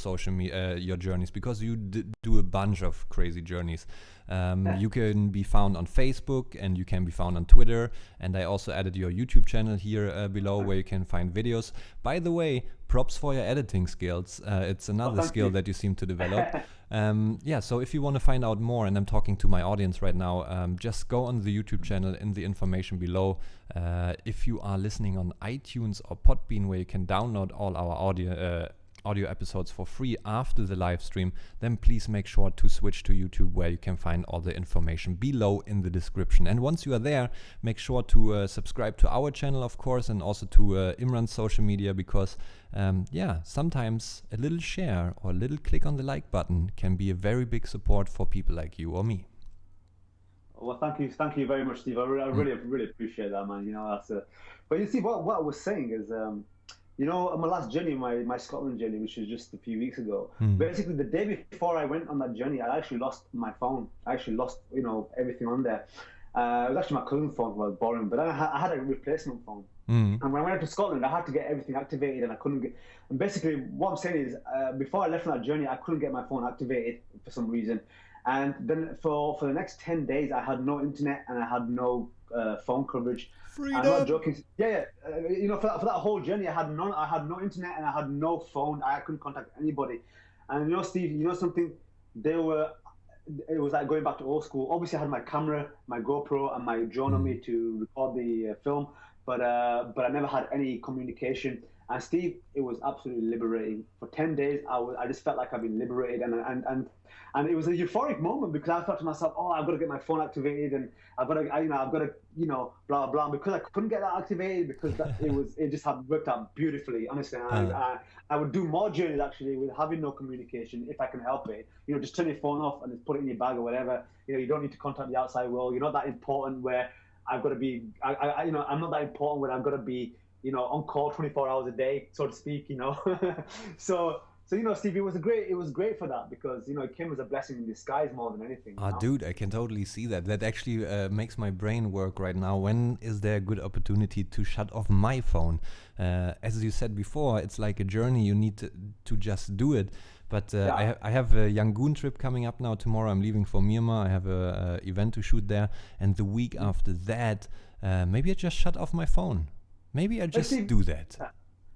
Speaker 1: your journeys, because you do a bunch of crazy journeys. You can be found on Facebook, and you can be found on Twitter, and I also added your YouTube channel here below, where you can find videos. By the way, props for your editing skills. It's another skill that you seem to develop. So if you want to find out more, and I'm talking to my audience right now, just go on the YouTube channel in the information below. If you are listening on iTunes or Podbean, where you can download all our audio episodes for free after the live stream, then please make sure to switch to YouTube, where you can find all the information below in the description. And once you are there, make sure to subscribe to our channel, of course, and also to Imran's social media, because sometimes a little share or a little click on the like button can be a very big support for people like you or me.
Speaker 2: Well, thank you very much, Steve. I really appreciate that, man. But you see, what I was saying is, on my last journey, my Scotland journey, which was just a few weeks ago, basically the day before I went on that journey, I actually lost my phone. I actually lost, everything on there. It was actually my cousin's phone, was borrowing, but I had a replacement phone. And when I went to Scotland, I had to get everything activated, and I couldn't get. And basically, what I'm saying is, before I left on that journey, I couldn't get my phone activated for some reason. And then for the next 10 days, I had no internet and I had no phone coverage.
Speaker 1: Freedom.
Speaker 2: I'm not joking. For that whole journey, I had no internet and I had no phone. I couldn't contact anybody. And Steve, something? It was like going back to old school. Obviously, I had my camera, my GoPro, and my drone on me to record the film, but I never had any communication. And Steve, it was absolutely liberating. For 10 days, I just felt like I've been liberated, and it was a euphoric moment, because I thought to myself, oh, I've got to get my phone activated, and I've got to, blah blah. Because I couldn't get that activated, because it just had worked out beautifully, honestly. I would do more journeys actually with having no communication if I can help it. Just turn your phone off and just put it in your bag or whatever. You don't need to contact the outside world. You're not that important where I've got to be. I'm not that important where I've got to be. On call 24 hours a day, so to speak. So Steve, it was great for that, because it came as a blessing in disguise more than anything.
Speaker 1: Dude, I can totally see that. That actually makes my brain work right now. When is there a good opportunity to shut off my phone? As you said before, it's like a journey. You need to just do it. But I have a Yangon trip coming up now. Tomorrow I'm leaving for Myanmar. I have a event to shoot there, and the week after that, maybe I just shut off my phone. Maybe I just do that.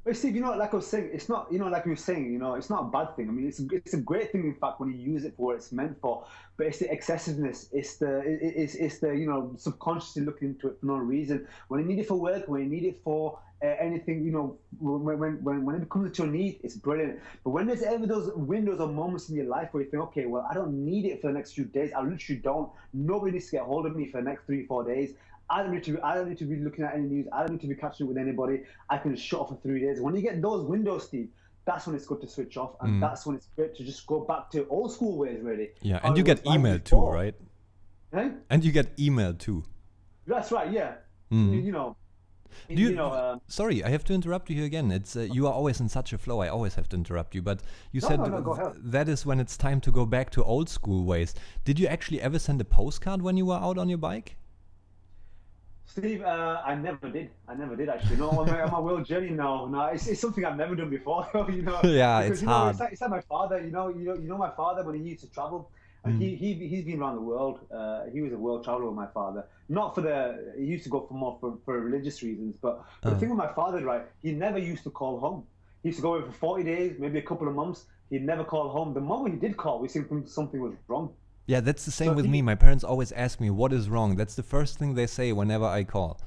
Speaker 2: But Steve, like I was saying, it's not, like you were saying, it's not a bad thing. I mean, it's a great thing, in fact, when you use it for what it's meant for. But it's the excessiveness. It's the subconsciously looking into it for no reason. When you need it for work, when you need it for anything, when it becomes to your need, it's brilliant. But when there's ever those windows or moments in your life where you think, okay, well, I don't need it for the next few days. I literally don't. Nobody needs to get hold of me for the next 3-4 days. I don't need to be looking at any news. I don't need to be catching up with anybody. I can shut off for 3 days. When you get those windows, Steve, that's when it's good to switch off, and that's when it's great to just go back to old school ways, really.
Speaker 1: Yeah, and you get email too, right?
Speaker 2: Eh?
Speaker 1: And you get email too.
Speaker 2: That's right. Yeah.
Speaker 1: Sorry, I have to interrupt you here again. It's you are always in such a flow. I always have to interrupt you, but you said
Speaker 2: go ahead.
Speaker 1: That is when it's time to go back to old school ways. Did you actually ever send a postcard when you were out on your bike?
Speaker 2: Steve, I never did actually. No, on my world journey, no, it's something I've never done before.
Speaker 1: Yeah, it's hard.
Speaker 2: It's like my father. My father when he used to travel, and he's been around the world. He was a world traveler with my father. Not for he used to go for religious reasons, but the thing with my father, right? He never used to call home. He used to go away for 40 days, maybe a couple of months. He'd never call home. The moment he did call, we think something was wrong.
Speaker 1: Yeah, that's the same with me. My parents always ask me, what is wrong? That's the first thing they say whenever I call.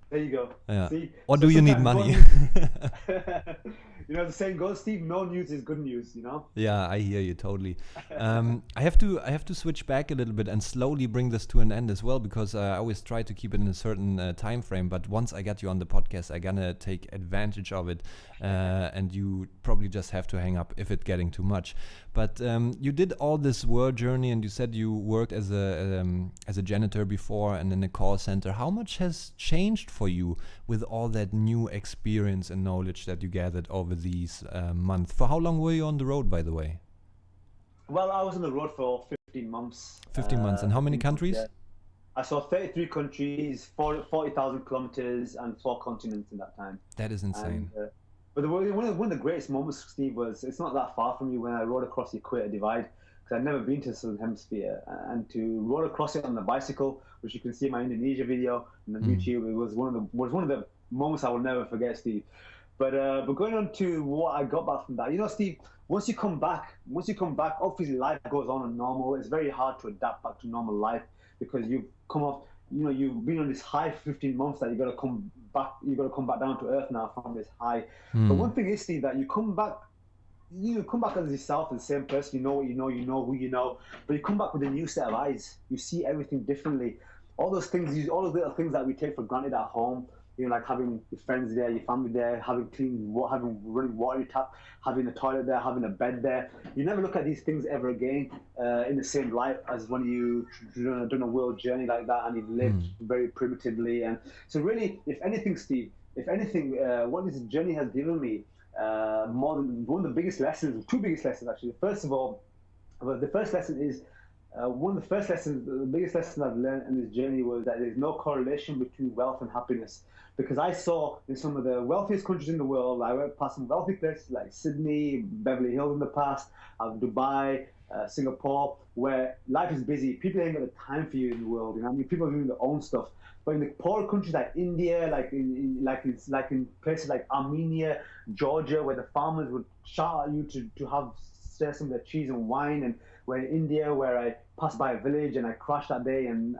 Speaker 2: There you go.
Speaker 1: Yeah.
Speaker 2: See?
Speaker 1: Or do you need money?
Speaker 2: The saying goes, Steve, no news is good news,
Speaker 1: Yeah, I hear you totally. I have to switch back a little bit and slowly bring this to an end as well, because I always try to keep it in a certain time frame. But once I get you on the podcast, I'm gonna take advantage of it, and you probably just have to hang up if it's getting too much. But you did all this world journey, and you said you worked as a janitor before and in a call center. How much has changed for you with all that new experience and knowledge that you gathered over these months? For how long were you on the road, by the way?
Speaker 2: Well, I was on the road for 15 months.
Speaker 1: 15 months. And how many countries?
Speaker 2: Yeah. I saw 33 countries, 40,000 kilometers, and 4 continents in that time.
Speaker 1: That is insane.
Speaker 2: But one of the greatest moments, Steve, was it's not that far from me when I rode across the Equator Divide, because I'd never been to the Southern Hemisphere, and to rode across it on the bicycle, which you can see in my Indonesia video on YouTube, it was one of the moments I will never forget, Steve. But going on to what I got back from that, Steve, once you come back, obviously life goes on and normal. It's very hard to adapt back to normal life because you've come off, you've been on this high for 15 months that you got to come back down to earth now from this high. But one thing is, Steve, that you come back as yourself, the same person. You know what you know who you know, but you come back with a new set of eyes. You see everything differently. All those little things that we take for granted at home, like having your friends there, your family there, having running water tap, having a toilet there, having a bed there. You never look at these things ever again in the same light as when you've done a world journey like that and you've lived very primitively. And so really, if anything, Steve, what this journey has given me, more than one of the biggest lessons, 2 biggest lessons actually. First of all, the first lesson is, the biggest lesson I've learned in this journey was that there's no correlation between wealth and happiness. Because I saw in some of the wealthiest countries in the world, I went past some wealthy places like Sydney, Beverly Hills in the past, Dubai, Singapore, where life is busy. People ain't got the time for you in the world. People are doing their own stuff. But in the poorer countries like India, like in places like Armenia, Georgia, where the farmers would shout at you to share some of their cheese and wine, and where in India, where I passed by a village and I crashed that day, and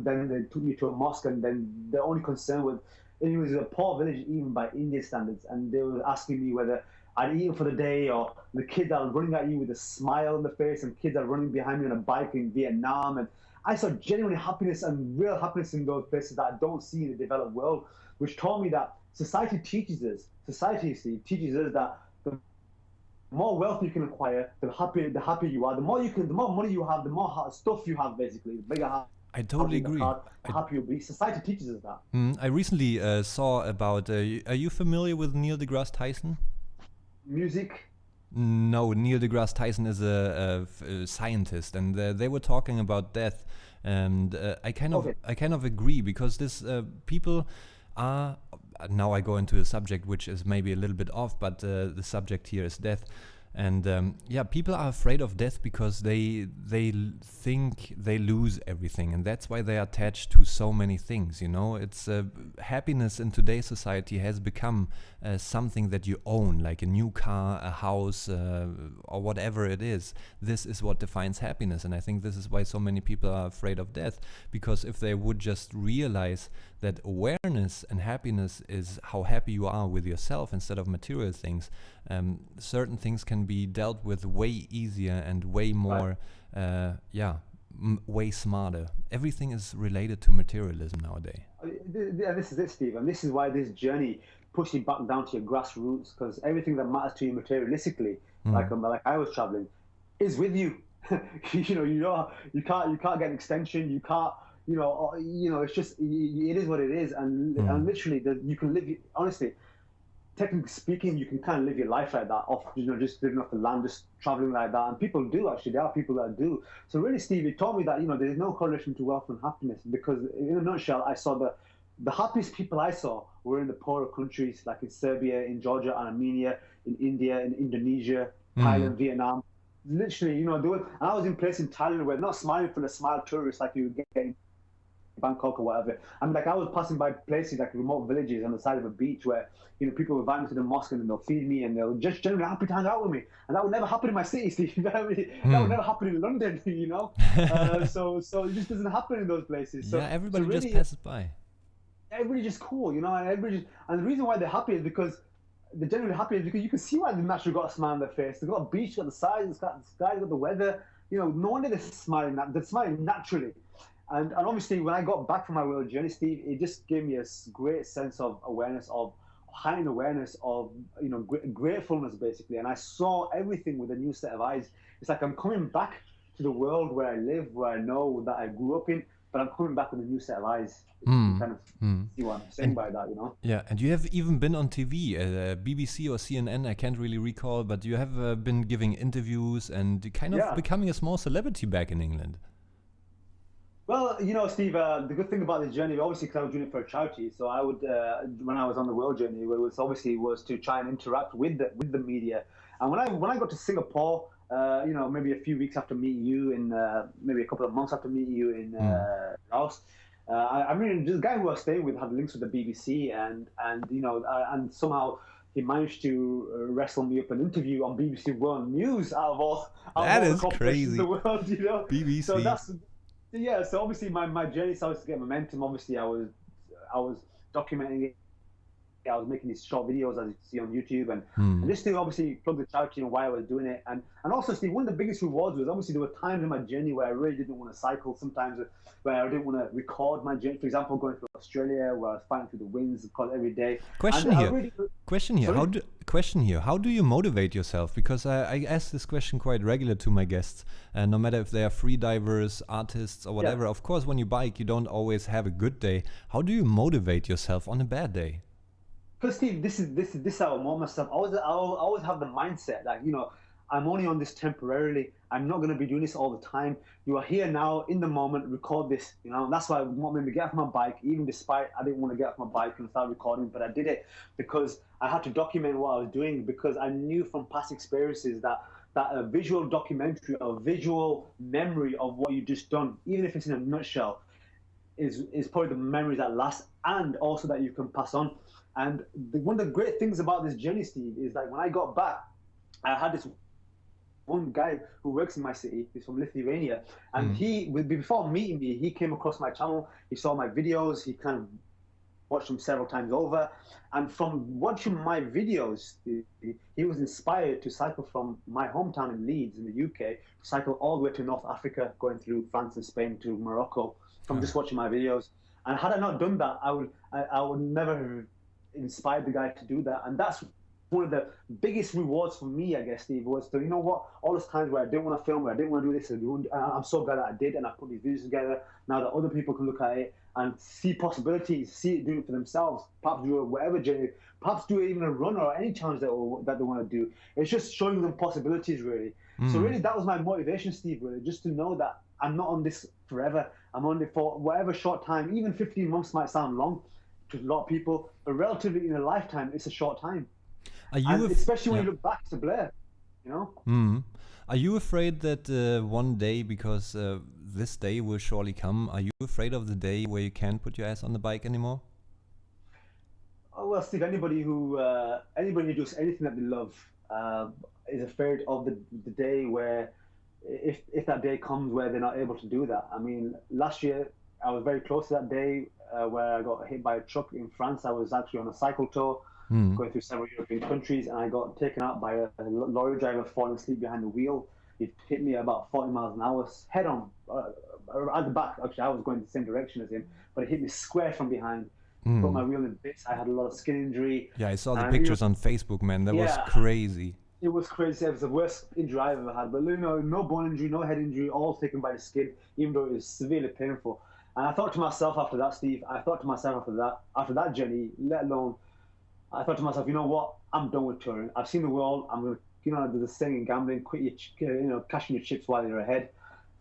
Speaker 2: then they took me to a mosque, and then the only concern was it was a poor village even by Indian standards, and they were asking me whether I'd eaten for the day, or the kids are running at you with a smile on the face, and kids are running behind me on a bike in Vietnam. And I saw genuine happiness and real happiness in those places that I don't see in the developed world, which taught me that society teaches us that the more wealth you can acquire, the happier you are. The more money you have, the more stuff you have, basically. The bigger
Speaker 1: I totally agree.
Speaker 2: The happier you'll be. Society teaches us that.
Speaker 1: I recently saw about, are you familiar with Neil deGrasse Tyson?
Speaker 2: Music?
Speaker 1: No, Neil deGrasse Tyson is a scientist, and they were talking about death, and I kind of agree, because this people are, now I go into a subject which is maybe a little bit off, but the subject here is death. And yeah, people are afraid of death because they think they lose everything, and that's why they are attached to so many things. You know, it's happiness in today's society has become something that you own, like a new car, a house, or whatever it is. This is what defines happiness, and I think this is why so many people are afraid of death. Because if they would just realize that awareness and happiness is how happy you are with yourself instead of material things, certain things can be dealt with way easier and way more, way smarter. Everything is related to materialism nowadays.
Speaker 2: This is it, Steve, and this is why this journey pushes you back down to your grassroots, because everything that matters to you materialistically, like I was traveling, is with you. You can't get an extension. You can't. It's just it is what it is, and literally you can live. Honestly, technically speaking, you can kind of live your life like that, just living off the land, just traveling like that. And people do, actually. There are people that do. So really, Steve, it taught me that, there's no correlation to wealth and happiness, because in a nutshell, I saw the happiest people I saw were in the poorer countries, like in Serbia, in Georgia, and Armenia, in India, in Indonesia, Thailand, Vietnam. Literally, and I was in places in Thailand where they're not smiling for the smile tourists like you would get in Bangkok or whatever. I mean, like, I was passing by places like remote villages on the side of a beach where, people will invite me to the mosque and they'll feed me and they'll just generally happy to hang out with me. And that would never happen in my city, Steve. That would never happen in London, so it just doesn't happen in those places. So,
Speaker 1: yeah, everybody
Speaker 2: really,
Speaker 1: just passes by.
Speaker 2: Everybody's just cool, and the reason why they're happy is because they're generally happy is because you can see why they've naturally got a smile on their face. They've got a beach, got the size, it's got the sky, got the weather. No wonder they're smiling naturally. And obviously, when I got back from my world journey, Steve, it just gave me a great sense of awareness, of heightened awareness of, gratefulness, basically. And I saw everything with a new set of eyes. It's like I'm coming back to the world where I live, where I know that I grew up in, but I'm coming back with a new set of eyes. Kind of see what I'm saying by that,
Speaker 1: Yeah, and you have even been on TV, BBC or CNN, I can't really recall, but you have been giving interviews and kind of becoming a small celebrity back in England.
Speaker 2: Well, Steve, the good thing about this journey, obviously, because I was doing it for a charity, so I would, when I was on the world journey, was to try and interact with the media. And when I got to Singapore, maybe a few weeks after meeting you, maybe a couple of months after meeting you in Laos, I mean, the guy who I was staying with had links with the BBC, and somehow he managed to wrestle me up an interview on BBC World News out of all the
Speaker 1: crazy.
Speaker 2: In the world,
Speaker 1: BBC.
Speaker 2: So so obviously my journey started to get momentum. Obviously, I was documenting it. I was making these short videos, as you see on YouTube, and just to obviously plug the charity and why I was doing it. And also, Steve, one of the biggest rewards was, obviously, there were times in my journey where I really didn't want to cycle, sometimes where I didn't want to record my journey. For example, going to Australia, where I was fighting through the winds every day.
Speaker 1: Question here. How do you motivate yourself? Because I ask this question quite regular to my guests, no matter if they are free divers, artists, or whatever. Of course, when you bike, you don't always have a good day. How do you motivate yourself on a bad day?
Speaker 2: Because, Steve, this is how I want myself. I always have the mindset that, I'm only on this temporarily. I'm not going to be doing this all the time. You are here now, in the moment, record this, And that's why what made me get off my bike, even despite I didn't want to get off my bike and start recording, but I did it because I had to document what I was doing, because I knew from past experiences that a visual documentary, a visual memory of what you just done, even if it's in a nutshell, is probably the memories that last, and also that you can pass on. And one of the great things about this journey, Steve, is that when I got back, I had this one guy who works in my city. He's from Lithuania, and before meeting me, he came across my channel. He saw my videos. He kind of watched them several times over, and from watching my videos, he was inspired to cycle from my hometown in Leeds in the UK, to cycle all the way to North Africa, going through France and Spain to Morocco, from just watching my videos. And had I not done that, I would never have inspired the guy to do that. And that's one of the biggest rewards for me, I guess, Steve, was to, all those times where I didn't want to film, where I didn't want to do this, I'm so glad that I did, and I put these videos together now that other people can look at it and see possibilities, see it doing it for themselves, perhaps do whatever journey, perhaps do even a run or any challenge that they want to do. It's just showing them possibilities, really. So really, that was my motivation, Steve, really, just to know that I'm not on this forever. I'm on it for whatever short time. Even 15 months might sound long to a lot of people, but relatively in a lifetime, it's a short time. Especially when you look back to Blair. you know?
Speaker 1: Mm. Are you afraid that one day, because this day will surely come, are you afraid of the day where you can't put your ass on the bike anymore?
Speaker 2: Oh, well, Steve, anybody who does anything that they love is afraid of the day where, if that day comes where they're not able to do that. I mean, last year I was very close to that day where I got hit by a truck in France. I was actually on a cycle tour
Speaker 1: Mm.
Speaker 2: going through several European countries, and I got taken out by a lorry driver falling asleep behind the wheel. He hit me at about 40 miles an hour, head on, at the back. Actually, I was going the same direction as him, but it hit me square from behind. Broke my
Speaker 1: Mm.
Speaker 2: wheel in bits. I had a lot of skin injury,
Speaker 1: Yeah, I saw the
Speaker 2: and
Speaker 1: pictures on Facebook, man. That was
Speaker 2: yeah,
Speaker 1: crazy.
Speaker 2: it was crazy. It was the worst injury I've ever had. But no bone injury, no head injury, all taken by the skin, even though it was severely painful. And I thought to myself after that, Steve. I thought to myself after that journey, let alone, I thought to myself, you know what? I'm done with touring. I've seen the world. I'm gonna, there's a saying in gambling: quit cashing your chips while you're ahead.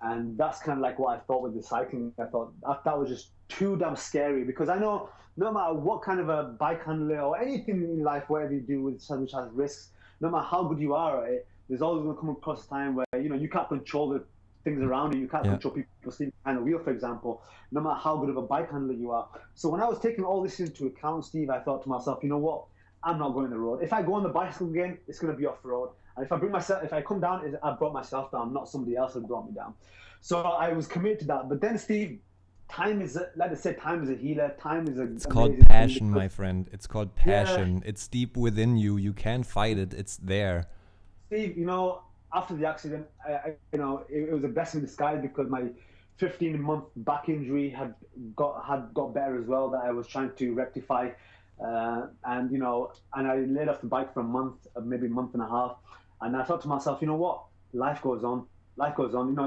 Speaker 2: And that's kind of like what I thought with the cycling. I thought that was just too damn scary, because I know no matter what kind of a bike handler or anything in life, whatever you do which has risks, no matter how good you are at it, there's always going to come across a time where you can't control the things around you. You can't
Speaker 1: Yeah.
Speaker 2: control people sleeping behind the wheel, for example, no matter how good of a bike handler you are. So when I was taking all this into account, Steve, I thought to myself, you know what? I'm not going the road. If I go on the bicycle again, it's going to be off road. And if I come down, I brought myself down, not somebody else who brought me down. So I was committed to that. But then, Steve, time is, like I said, time is a healer. Time is a.
Speaker 1: It's called passion, my friend. It's called passion.
Speaker 2: Yeah.
Speaker 1: It's deep within you. You can't fight it. It's there.
Speaker 2: Steve, after the accident, it was a blessing in disguise, because my 15-month back injury had got better as well, that I was trying to rectify, and I laid off the bike for a month, maybe a month and a half, and I thought to myself, you know what, life goes on,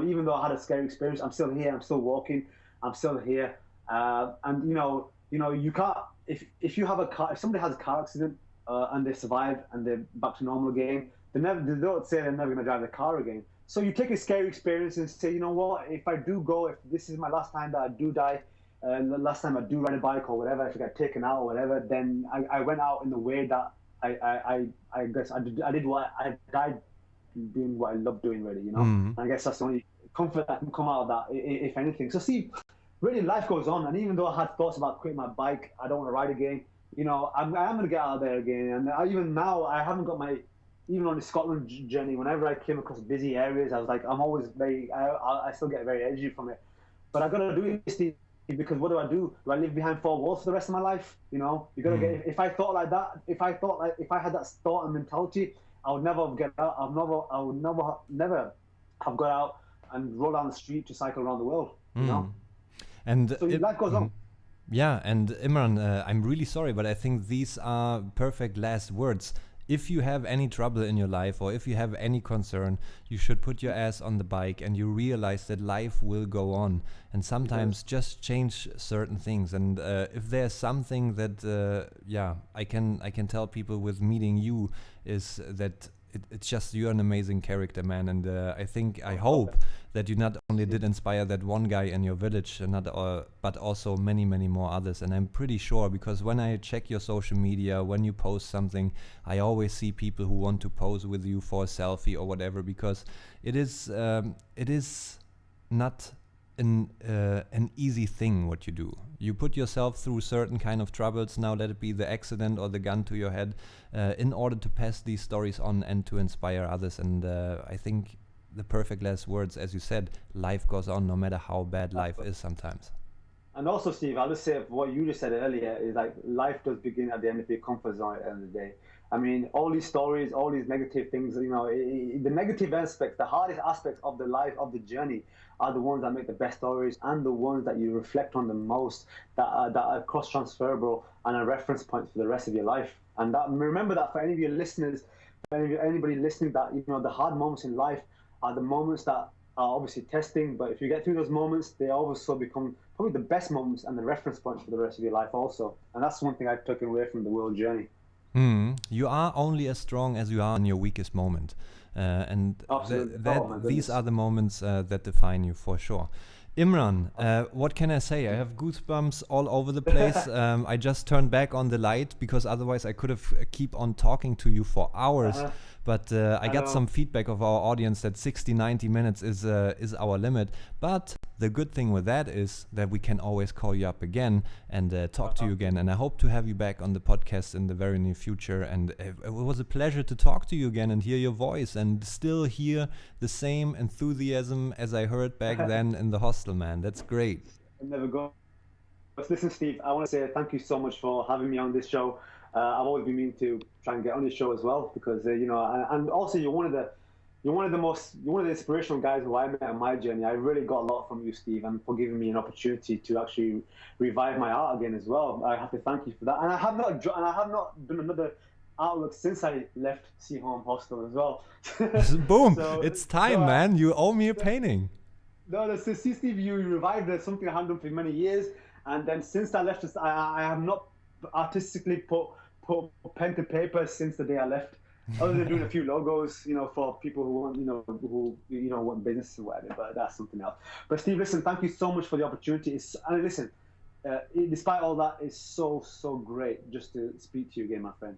Speaker 2: even though I had a scary experience, I'm still here, I'm still walking, I'm still here, and you can't, if you have if somebody has a car accident and they survive and they're back to normal again, they don't say they're never going to drive the car again. So you take a scary experience and say, you know what, if I do go, if this is my last time that I do die, the last time I do ride a bike or whatever, if I get taken out or whatever, then I went out in the way that I guess I did what I died doing, what I love doing, really,
Speaker 1: Mm.
Speaker 2: And I guess that's the only comfort that can come out of that, if anything. So see, really, life goes on, and even though I had thoughts about quitting my bike, I don't want to ride again. I'm going to get out there again, and even now, I haven't got even on the Scotland journey. Whenever I came across busy areas, I was like, I'm always I still get very edgy from it, but I got to do it, Steve, because what do? Do I live behind four walls for the rest of my life? You got to get. If I thought like that, if I had that thought and mentality, I would never get out. I would never have got out and roll down the street to cycle around the world.
Speaker 1: And
Speaker 2: so life goes on.
Speaker 1: Yeah, and Imran, I'm really sorry, but I think these are perfect last words. If you have any trouble in your life, or if you have any concern, you should put your ass on the bike and you realize that life will go on. And sometimes just change certain things. And if there's something that, I can tell people with meeting you, is that it's just, you're an amazing character, man. And I hope that you not only did inspire that one guy in your village, but also many, many more others. And I'm pretty sure, because when I check your social media, when you post something, I always see people who want to pose with you for a selfie or whatever, because it is not an easy thing what you do. You put yourself through certain kind of troubles, now let it be the accident or the gun to your head, in order to pass these stories on and to inspire others. And I think the perfect last words, as you said, life goes on no matter how bad life is sometimes.
Speaker 2: And also, Steve, I'll just say what you just said earlier is like, life does begin at the end of your comfort zone at the end of the day. I mean, all these stories, all these negative things, the negative aspects, the hardest aspects of the life, of the journey, are the ones that make the best stories, and the ones that you reflect on the most, that are cross-transferable and are reference points for the rest of your life. And remember that for any of your listeners, for anybody listening, that the hard moments in life are the moments that are obviously testing, but if you get through those moments, they also become probably the best moments and the reference points for the rest of your life also. And that's one thing I've taken away from the world journey.
Speaker 1: You are only as strong as you are in your weakest moment. And these are the moments that define you, for sure. Imran, what can I say? I have goosebumps all over the place. I just turned back on the light because otherwise I could have keep on talking to you for hours. But I got some feedback of our audience that 60, 90 minutes is our limit. But the good thing with that is that we can always call you up again and talk to you again. And I hope to have you back on the podcast in the very near future. And it was a pleasure to talk to you again and hear your voice and still hear the same enthusiasm as I heard back then in the hostel, man. That's great.
Speaker 2: I'll never go. But listen, Steve, I want to say thank you so much for having me on this show. I've always been meaning to try and get on this show as well because you know, and also you're one of the inspirational guys who I met on my journey. I really got a lot from you, Steve, and for giving me an opportunity to actually revive my art again as well. I have to thank you for that. And I have not done another artwork since I left Sea Home Hostel as well.
Speaker 1: Boom! So, it's time, man. You owe me a painting.
Speaker 2: No, see, Steve, you revived something I hadn't done for many years, and then since I left, I have not artistically put pen to paper since the day I left. Other than doing a few logos, you know, for people who want, want business or whatever, but that's something else. But Steve, listen, thank you so much for the opportunity. Despite all that, it's so great just to speak to you again, my friend.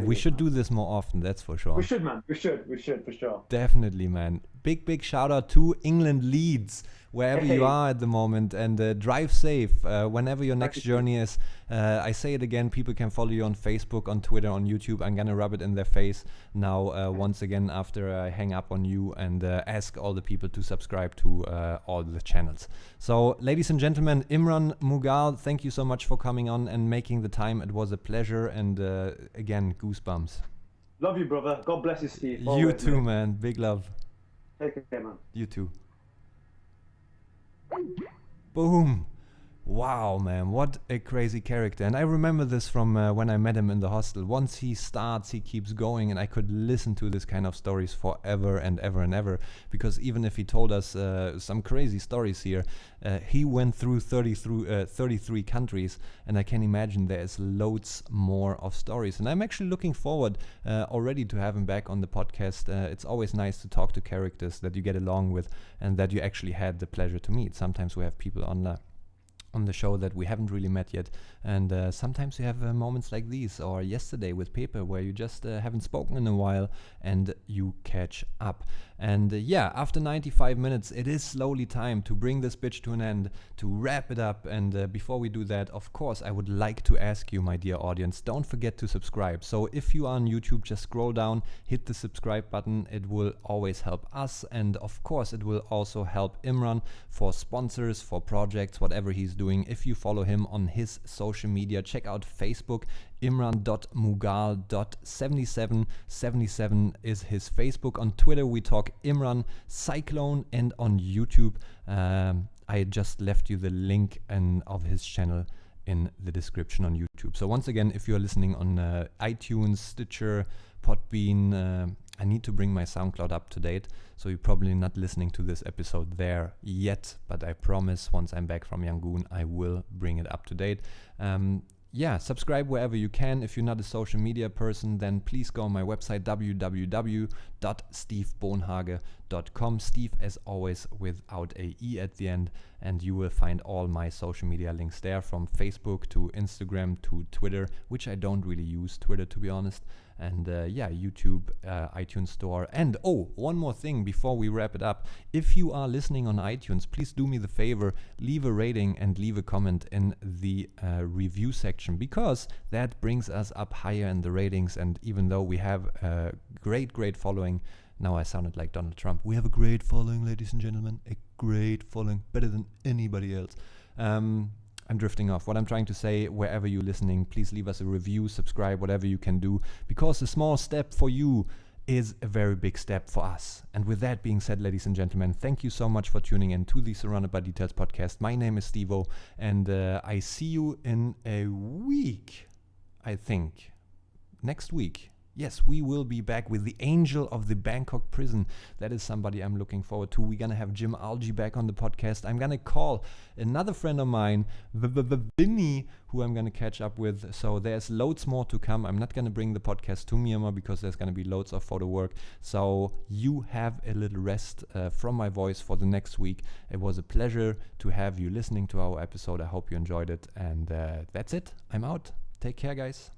Speaker 1: We should do this more often, that's for sure.
Speaker 2: We should, man. We should for sure.
Speaker 1: Definitely, man. Big shout out to England Leeds, wherever you are at the moment, and drive safe whenever your next journey is. I say it again, people can follow you on Facebook, on Twitter, on YouTube. I'm gonna rub it in their face now once again after I hang up on you and ask all the people to subscribe to all the channels. So, ladies and gentlemen, Imran Mughal, thank you so much for coming on and making the time. It was a pleasure, and again, goosebumps.
Speaker 2: Love you, brother. God bless you, Steve.
Speaker 1: Always, you too, man. Big love.
Speaker 2: Take care, man.
Speaker 1: You too. Boom. Wow, man, what a crazy character. And I remember this from when I met him in the hostel. Once he starts, he keeps going, and I could listen to this kind of stories forever and ever and ever, because even if he told us some crazy stories here, he went through 33 countries, and I can imagine there's loads more of stories. And I'm actually looking forward already to have him back on the podcast. It's always nice to talk to characters that you get along with and that you actually had the pleasure to meet. Sometimes we have people on the show that we haven't really met yet, and sometimes you have moments like these, or yesterday with Pepe, where you just haven't spoken in a while and you catch up. And after 95 minutes, it is slowly time to bring this bitch to an end, to wrap it up. And before we do that, of course, I would like to ask you, my dear audience, don't forget to subscribe. So if you are on YouTube, just scroll down, hit the subscribe button. It will always help us, and of course it will also help Imran for sponsors, for projects, whatever he's doing. If you follow him on his social media, check out Facebook. Imran.mughal.7777 is his Facebook. On Twitter we talk Imran Cyclone, and on YouTube I just left you the link of his channel in the description on YouTube. So once again, if you're listening on iTunes, Stitcher, Podbean, I need to bring my SoundCloud up to date, so you're probably not listening to this episode there yet, but I promise once I'm back from Yangon I will bring it up to date. Subscribe wherever you can. If you're not a social media person, then please go on my website, www.stevebonhage.com. Steve, as always, without a E at the end, and you will find all my social media links there, from Facebook to Instagram to Twitter, which I don't really use Twitter, to be honest. And YouTube, iTunes Store. And one more thing before we wrap it up. If you are listening on iTunes, please do me the favor, leave a rating and leave a comment in the review section, because that brings us up higher in the ratings. And even though we have a great following, now I sounded like Donald Trump. We have a great following, ladies and gentlemen, a great following, better than anybody else. I'm drifting off. What I'm trying to say, wherever you're listening, please leave us a review, subscribe, whatever you can do, because a small step for you is a very big step for us. And with that being said, ladies and gentlemen, thank you so much for tuning in to the Surrounded by Details podcast. My name is Steve-O, and I see you in a week, I think. Next week. Yes, we will be back with the angel of the Bangkok prison. That is somebody I'm looking forward to. We're going to have Jim Algie back on the podcast. I'm going to call another friend of mine, Vinny, who I'm going to catch up with. So there's loads more to come. I'm not going to bring the podcast to Myanmar because there's going to be loads of photo work. So you have a little rest from my voice for the next week. It was a pleasure to have you listening to our episode. I hope you enjoyed it. And that's it. I'm out. Take care, guys.